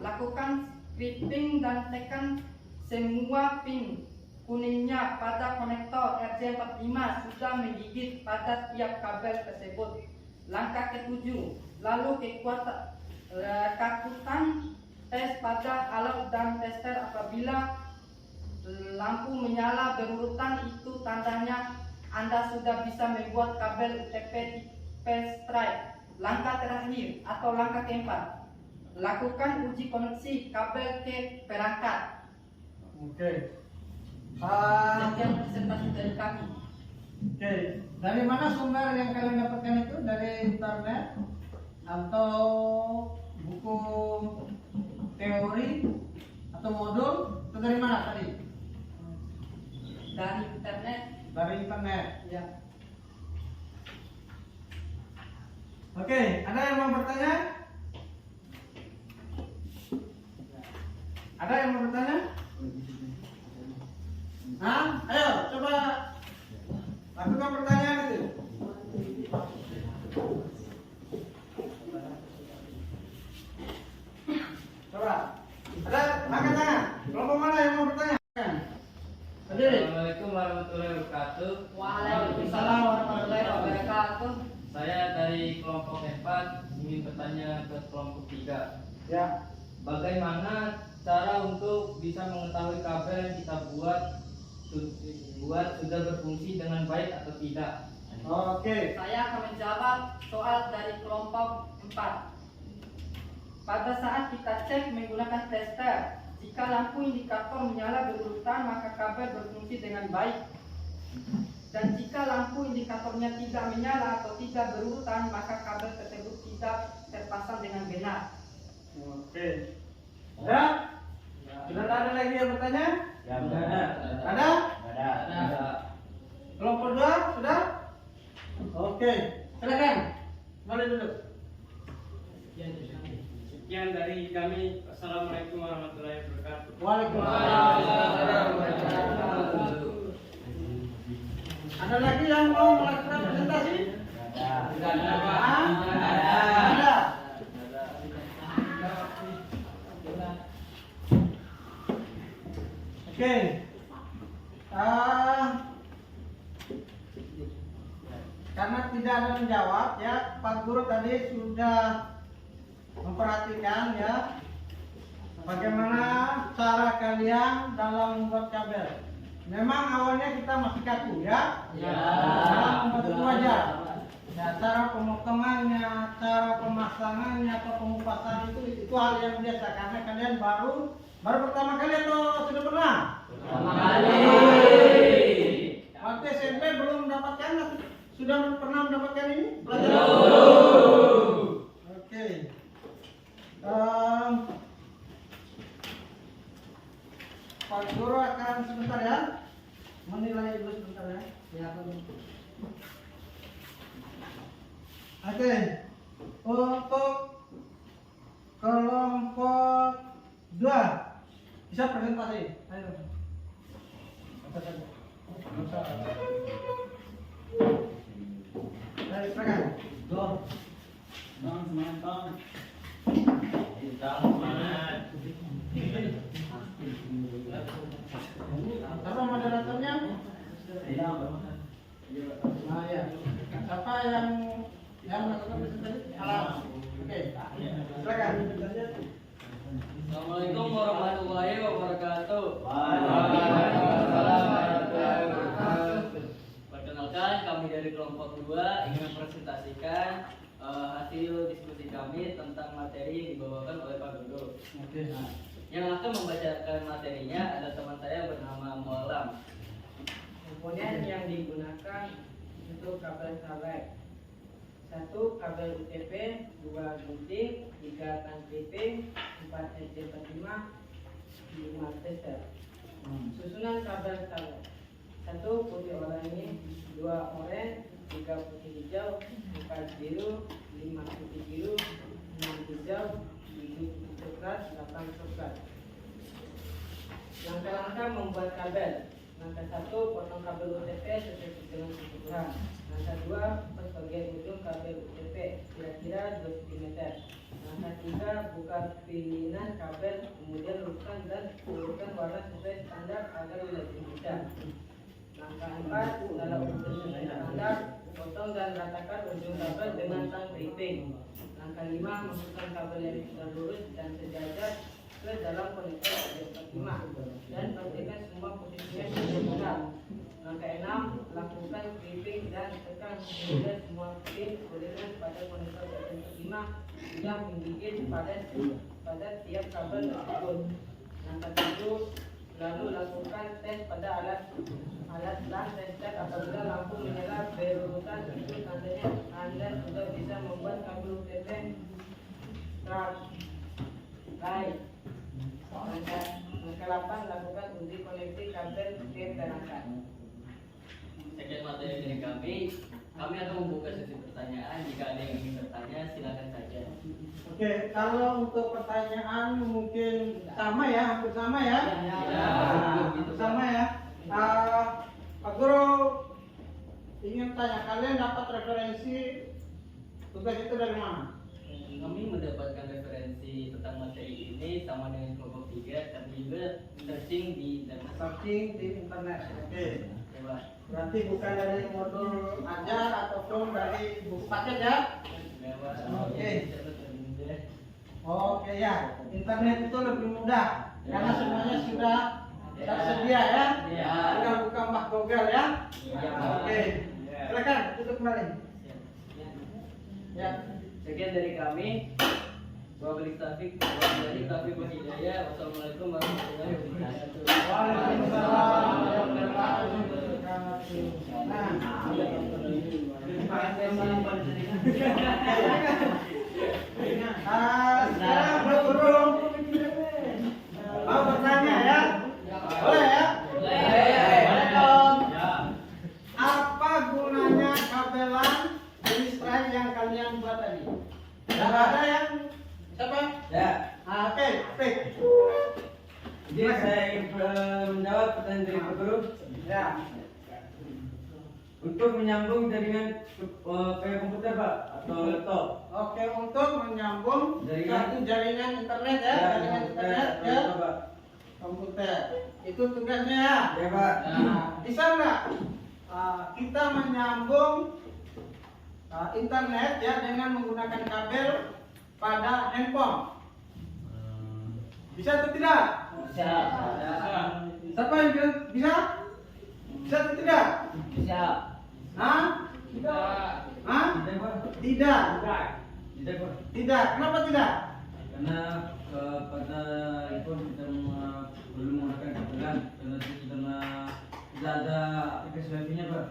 Lakukan clipping dan tekan semua pin kuningnya pada konektor RJ45 sudah menggigit pada tiap kabel tersebut. Langkah ke-7. Lalu kakutan tes pada alat dan tester. Apabila lampu menyala berurutan, itu tandanya Anda sudah bisa membuat kabel UTP tipe stripe. Langkah terakhir atau langkah keempat, lakukan uji koneksi kabel ke perangkat. Oke. Sekian presentasi dari kami. Oke, dari mana sumber yang kalian dapatkan itu? Dari internet atau buku teori atau modul? Atau dari mana tadi? Dari internet. Dari internet. Ya. Oke, ada yang mau bertanya? Ada yang mau bertanya? Hah? Ayo, coba lakukan pertanyaan itu. Coba. Ada angkat tangan. Kelompok mana yang mau bertanya? Berdiri. Assalamualaikum warahmatullahi wabarakatuh. Waalaikumsalam warahmatullahi wabarakatuh. Saya dari kelompok 4 ingin bertanya ke kelompok 3. Ya. Bagaimana cara untuk bisa mengetahui kabel yang kita buat sudah berfungsi dengan baik atau tidak? Oke. Saya akan menjawab soal dari kelompok 4. Pada saat kita cek menggunakan tester, jika lampu indikator menyala berurutan, maka kabel berfungsi dengan baik. Dan jika lampu indikatornya tidak menyala atau tidak berurutan, maka kabel tersebut tidak terpasang dengan benar. Oke. Ada? Sudah ada lagi yang bertanya? Ya, ada. Ada? Ada. Kelompok 2 sudah? Oke. Silakan. Mari duduk. Sekian dari kami. Assalamualaikum warahmatullahi wabarakatuh. Waalaikumsalam. Ada lagi yang mau melakukan presentasi? Ada. Oke. Karena tidak ada menjawab ya, Pak Guru tadi sudah memperhatikan ya bagaimana cara kalian dalam membuat kabel. Memang awalnya kita masih kaku ya. Dalam membuat itu wajar. Ya, cara pemotongannya, cara pemasangannya atau pengupasan itu hal yang biasa karena kalian baru pertama kali atau sudah pernah? Pertama kali. Waktu SMP belum mendapatkan, sudah pernah mendapatkan ini? Belum. Oke. Pak Guru akan sebentar ya menilai dulu sebentar ya. Oke. Untuk kelompok 2 bisa presentasi. Ayo. Ayo, silakan. Apa moderatornya? Nah, ya. Apa yang melakukan presentasi? Alam. Oke. Silakan. Assalamualaikum warahmatullahi wabarakatuh. Waalaikumsalam warahmatullahi wabarakatuh. Perkenalkan, kami dari kelompok 2 ingin mempresentasikan hasil diskusi kami tentang materi yang dibawakan oleh Pak Guru. Oke. Nah, yang akan membacakan materinya ada teman saya bernama Mualam. Komponen yang digunakan untuk kabel starlight: 1 kabel UTP, 2 gunting, 3 tang clipping, 4 RJ45, 5 tester. Susunan kabel starlight: 1 putih oranye, 2 oranye, 3 putih hijau, 4 biru, 5 putih biru, 6 hijau, 7 coklat, 8 coklat. Langkah-langkah membuat kabel. Langkah 1, potong kabel UTP sesuai dengan kebutuhan. Langkah 2, bagian ujung kabel UTP kira-kira 2 cm. Langkah 3, buka pilihan kabel, kemudian luruskan dan urutkan warna sesuai standar agar lebih mudah. Langkah 4, dalam ukuran sesuai standar, potong dan ratakan ujung kabel dengan tang piping. Langkah 5, masukkan kabel yang sudah lurus dan sejajar ke dalam konektor 345 dan pastikan semua posisinya sudah benar. Langkah 6, lakukan clipping dan tekan hingga semua pin berada pada konektor 345 yang menggigit pada tiap kabel tersebut. Langkah 7, lalu lakukan tes pada alat dan tes apabila lampu menyala berurutan, itu tandanya Anda sudah bisa membuat kabel UTP baik. Langkah 8, lakukan uji koneksi kabel ke perangkat. Sekian materi dari kami. Kami akan membuka sesi pertanyaan. Jika ada yang ingin bertanya, silakan saja. Oke, kalau untuk pertanyaan mungkin sama ya, hampir sama ya. Sama ya. Pak Guru ingin tanya, kalian dapat referensi tugas itu dari mana? Kami mendapatkan referensi tentang materi ini sama dengan kelompok 3, tapi juga searching di internet. Searching di internet. Oke. Coba. Berarti bukan dari modul ajar ataupun dari buku paket ya? Oke. Oke ya. Internet itu lebih mudah karena semuanya sudah tersedia ya. Tinggal buka Mbak Google ya. Oke. Silakan tutup kembali. Ya. Sekian dari kami. Wabillahi taufiq wal hidayah. Wassalamualaikum warahmatullahi wabarakatuh. Waalaikumsalam warahmatullahi wabarakatuh. Sekarang Bro Guru mau bertanya ya? Boleh ya? Boleh dong. Apa gunanya kabelan jenis terakhir yang kalian buat tadi? Tidak ada yang siapa? Ya. Oke, Pik. Jadi saya ingin menjawab pertanyaan dari Pak Guru. Ya. Untuk menyambung jaringan kayak komputer Pak atau laptop. Oke, untuk menyambung Jaringan. satu jaringan internet ya, jaringan internet ke Pak. komputer. Itu tugasnya ya. Ya Pak. Nah, bisa nggak kita menyambung internet ya dengan menggunakan kabel pada handphone? Bisa atau tidak? Bisa. Siapa yang bilang bisa? Bisa atau tidak? Bisa. Hah? Hah? Tidak Pak. Tidak. Tidak Pak. Tidak. Kenapa tidak? Karena pada handphone kita belum menggunakan kabelan karena tidak ada aplikasi wifi-nya Pak.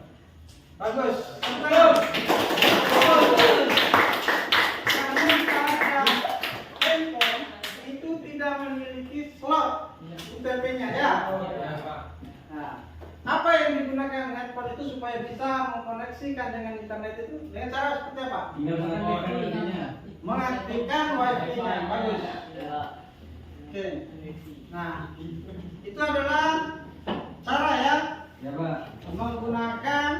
Bagus. Betul. Karena pada handphone itu tidak memiliki slot UTP-nya ya. Nah, apa yang digunakan handphone itu supaya bisa mengkoneksikan dengan internet itu dengan cara seperti apa? Tinggal mengaktifkan wifi-nya. Mengaktifkan wifi-nya. Bagus. Ya. Oke. Nah, itu adalah cara ya Ya Pak. menggunakan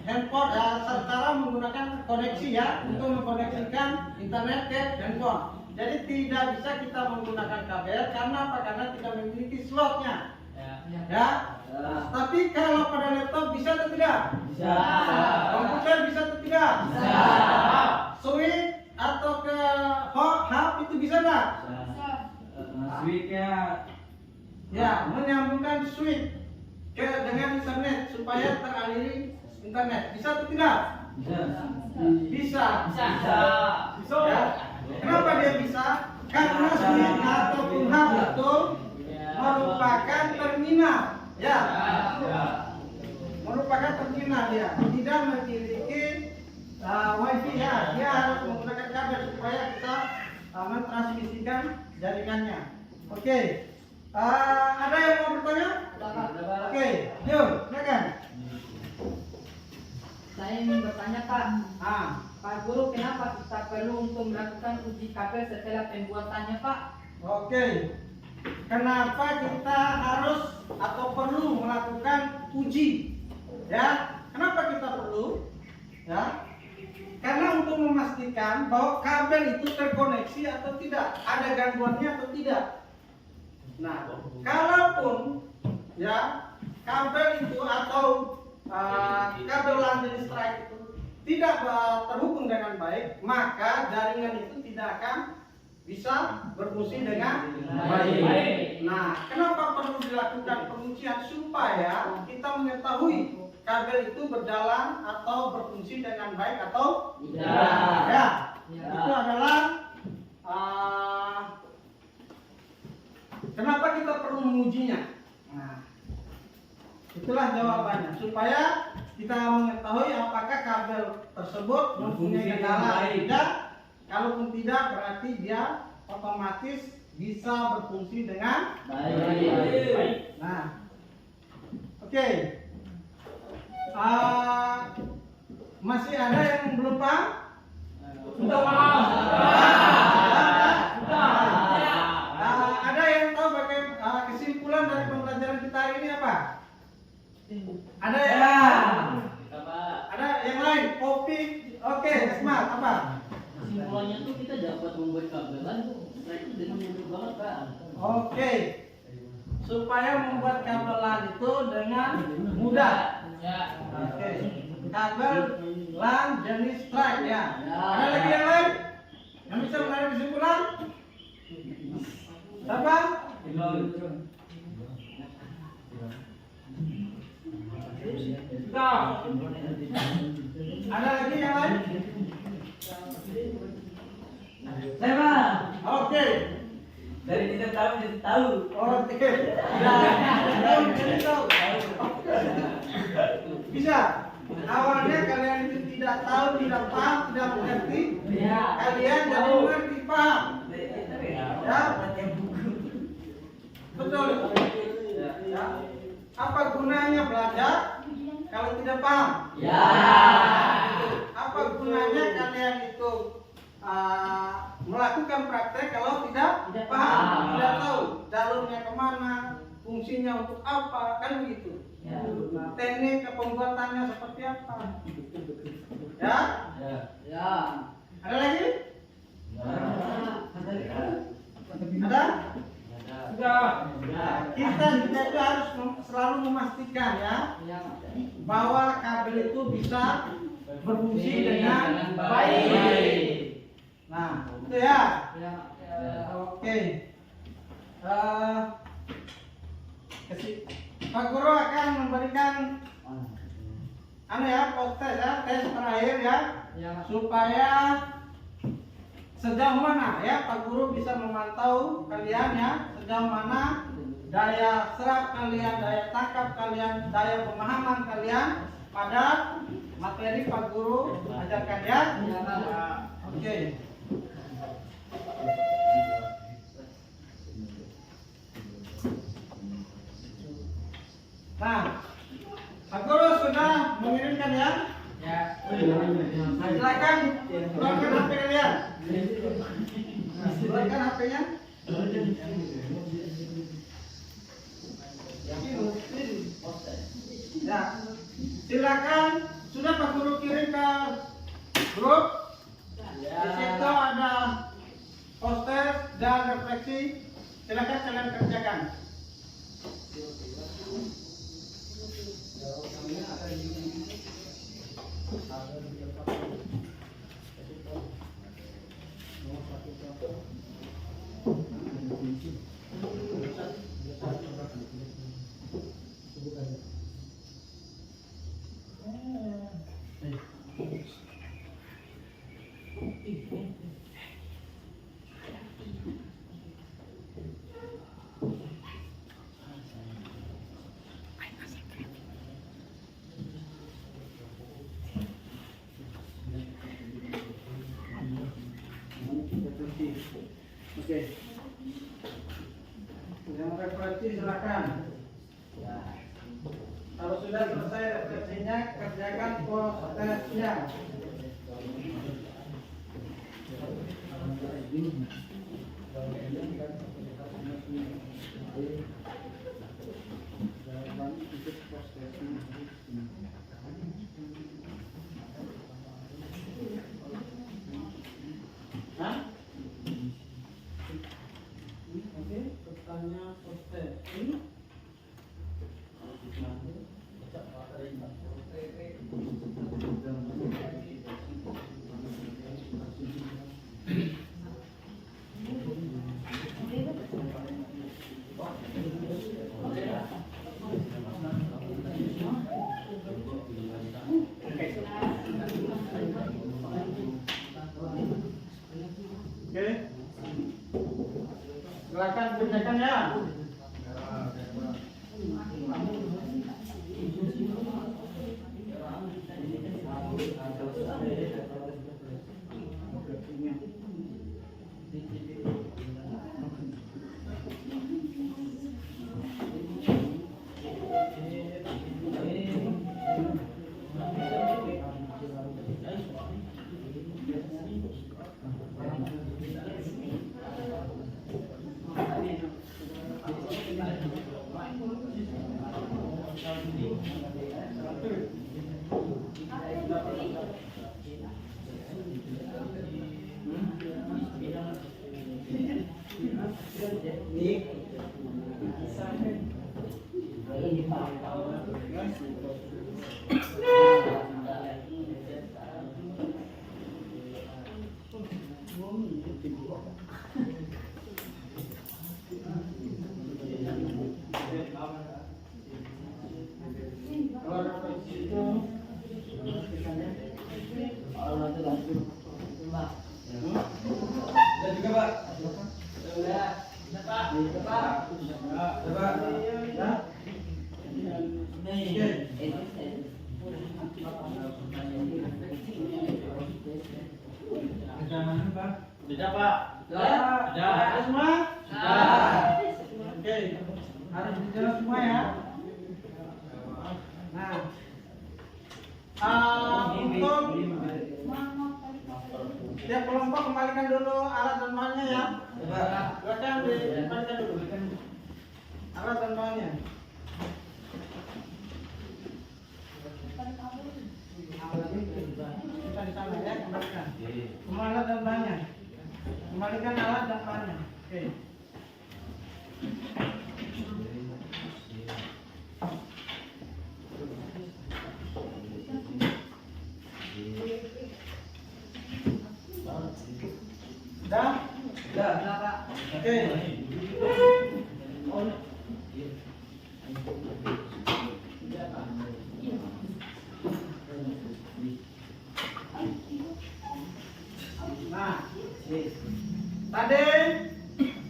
handphone ya, cara menggunakan koneksi ya untuk mengkoneksikan internet ke handphone. Jadi tidak bisa kita menggunakan kabel karena apa? Karena tidak memiliki slotnya. Ya. Tapi kalau pada laptop bisa atau tidak? Bisa. Komputer bisa atau tidak? Bisa. Switch atau ke hub itu bisa nggak? Switch-nya Ya, menyambungkan switch dengan internet supaya teraliri internet. Bisa atau tidak? bisa. Bisa. Ya. Kenapa dia bisa? Karena switch ataupun hub itu merupakan terminal. Ya. Merupakan terminal ya. Tidak memiliki wifi ya. Dia harus menggunakan kabel supaya bisa mentransmisikan jaringannya. Oke. Ada yang mau bertanya? Oke, yuk, silakan. Saya ingin bertanya Pak. Ah, Pak Guru, kenapa kita perlu untuk melakukan uji kabel setelah pembuatannya Pak? oke. Kenapa kita harus atau perlu melakukan uji? Ya, kenapa kita perlu? Ya, karena untuk memastikan bahwa kabel itu terkoneksi atau tidak, ada gangguannya atau tidak. Nah, kalaupun ya kabel itu atau kabel LAN jenis strike itu tidak terhubung dengan baik, maka jaringan itu tidak akan bisa berfungsi dengan baik. Nah, kenapa perlu dilakukan pengujian supaya kita mengetahui kabel itu berjalan atau berfungsi dengan baik atau tidak? Ya, itu adalah kenapa kita perlu mengujinya. Nah, itulah jawabannya supaya kita mengetahui apakah kabel tersebut mempunyai kendala atau tidak. Kalaupun tidak, berarti dia otomatis bisa berfungsi dengan baik. Nah, oke. Masih ada yang belum paham? Sudah paham. Ada yang tahu bagaimana kesimpulan dari pembelajaran kita hari ini apa? Ada yang ada yang lain? Kopi? Oke, Ismail apa? Kesimpulannya tuh kita dapat membuat kabelan itu dengan mudah banget Pak. Oke. Supaya membuat kabel LAN itu dengan mudah. Ya. Oke. Kabel LAN jenis strike ya. Ada lagi yang lain? Yang bisa menarik kesimpulan? Siapa? Sudah. Ada lagi yang lain? Saya Oke. dari tidak tahu jadi tahu. Oke. Tahu, jadi tahu. Bisa. Awalnya kalian itu tidak tahu, tidak paham, tidak mengerti. Kalian jadi mengerti, paham. Ya. Betul. Ya. Apa gunanya belajar kalau tidak paham? Ya. Apa gunanya kalian itu melakukan praktek kalau tidak paham, tidak tahu jalurnya kemana, fungsinya untuk apa, kan begitu. Teknik pembuatannya seperti apa? Ya? Ya. Ada lagi? Ada? Sudah. Kita juga itu harus selalu memastikan ya bahwa kabel itu bisa berfungsi dengan baik. Nah, itu ya. Oke. Pak Guru akan memberikan tes terakhir ya, supaya sejauh mana ya Pak Guru bisa memantau kalian ya, sejauh mana daya serap kalian, daya tangkap kalian, daya pemahaman kalian pada materi Pak Guru ajarkan ya. Oke. Nah, Pak Guru sudah mengirimkan ya? Ya. Silakan keluarkan HP kalian. Keluarkan HP-nya. Ya, silakan. Sudah Pak Guru kirim ke grup. Di situ ada poster dan refleksi. Silakan kalian kerjakan. Oke. Yang refleksi silakan. Kalau sudah selesai refleksinya, kerjakan prosesnya. Hah? Oke, petanya proses. Oke. Silakan kerjakan ya. Kalau dapat itu Dan juga Pak. Tidak Pak. Ada semua? Oke. Harus dijawab semua ya. Nah, untuk tiap kelompok kembalikan dulu alat dan bahannya ya. Silakan dikembalikan dulu alat dan bahannya. Kita di sana ya, kembalikan semua alat dan bahannya. Kembalikan alat dan bahannya. Oke. Sudah? Sudah. Oke. Nah, tadi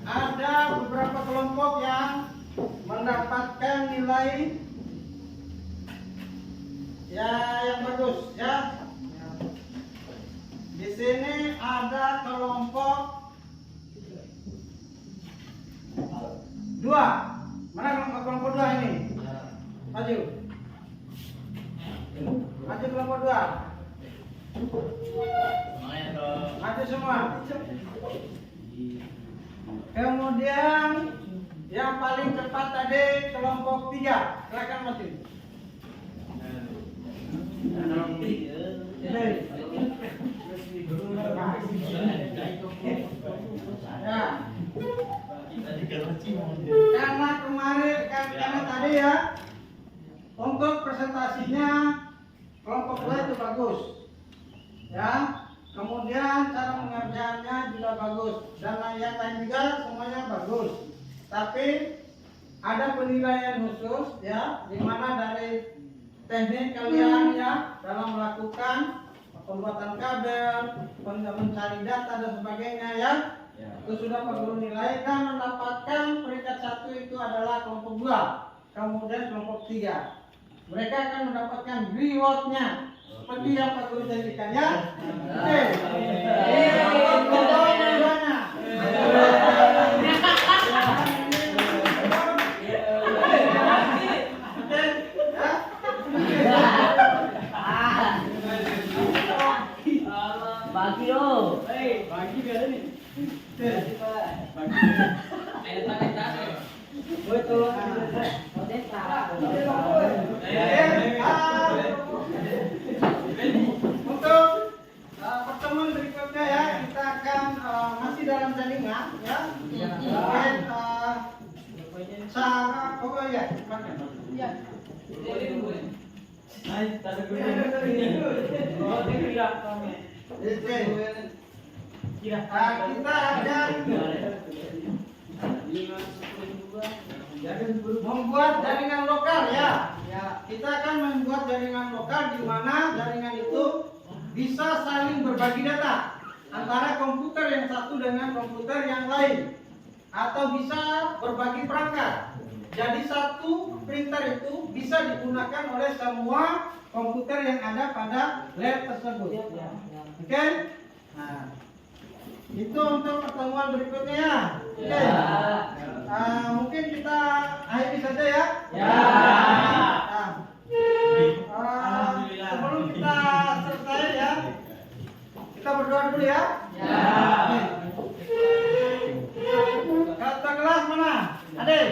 ada beberapa kelompok yang mendapatkan nilai ya yang bagus ya. Di sini ada kelompok 2. Mana kelompok 2 ini? Maju. Maju kelompok 2. Maju semua. Kemudian yang paling cepat tadi kelompok 3. Silakan maju. Ya. Karena kemarin karena tadi ya untuk presentasinya kelompok 2 itu bagus. Ya. Kemudian cara mengerjakannya juga bagus dan yang lain juga semuanya bagus. Tapi ada penilaian khusus ya di mana dari teknik kalian ya dalam melakukan pembuatan kabel, mencari data dan sebagainya ya. Itu sudah perlu nilai dan mendapatkan peringkat 1 itu adalah kelompok 2, kemudian kelompok 3. Mereka akan mendapatkan rewardnya seperti yang Pak Guru janjikan ya. Oke. Kelompok 2-nya. Bagi lo. Bagi biar ini. Ayo tangan. Woi tolong. Untuk pertemuan berikutnya ya, kita akan masih dalam jaringan ya. Kemudian cara ya, Ya. kita akan membuat jaringan lokal ya. Kita akan membuat jaringan lokal di mana jaringan itu bisa saling berbagi data antara komputer yang satu dengan komputer yang lain atau bisa berbagi perangkat. Jadi satu printer itu bisa digunakan oleh semua komputer yang ada pada lab tersebut. Oke? Nah, itu untuk pertemuan berikutnya ya. Oke. Mungkin kita akhiri saja ya. Sebelum kita selesai ya, kita berdoa dulu ya. Kata kelas mana? Adik.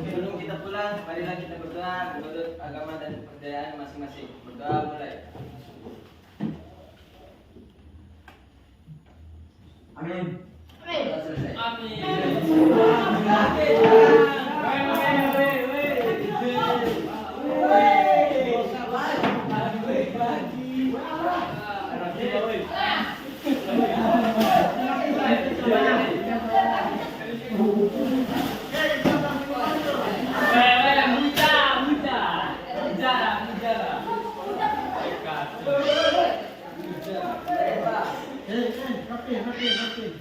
Sebelum kita pulang, marilah kita berdoa menurut agama dan kepercayaan masing-masing. Berdoa mulai. Amin. Doa selesai.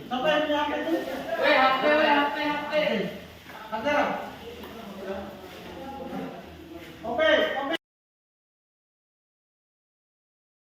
Sampai ini apa itu?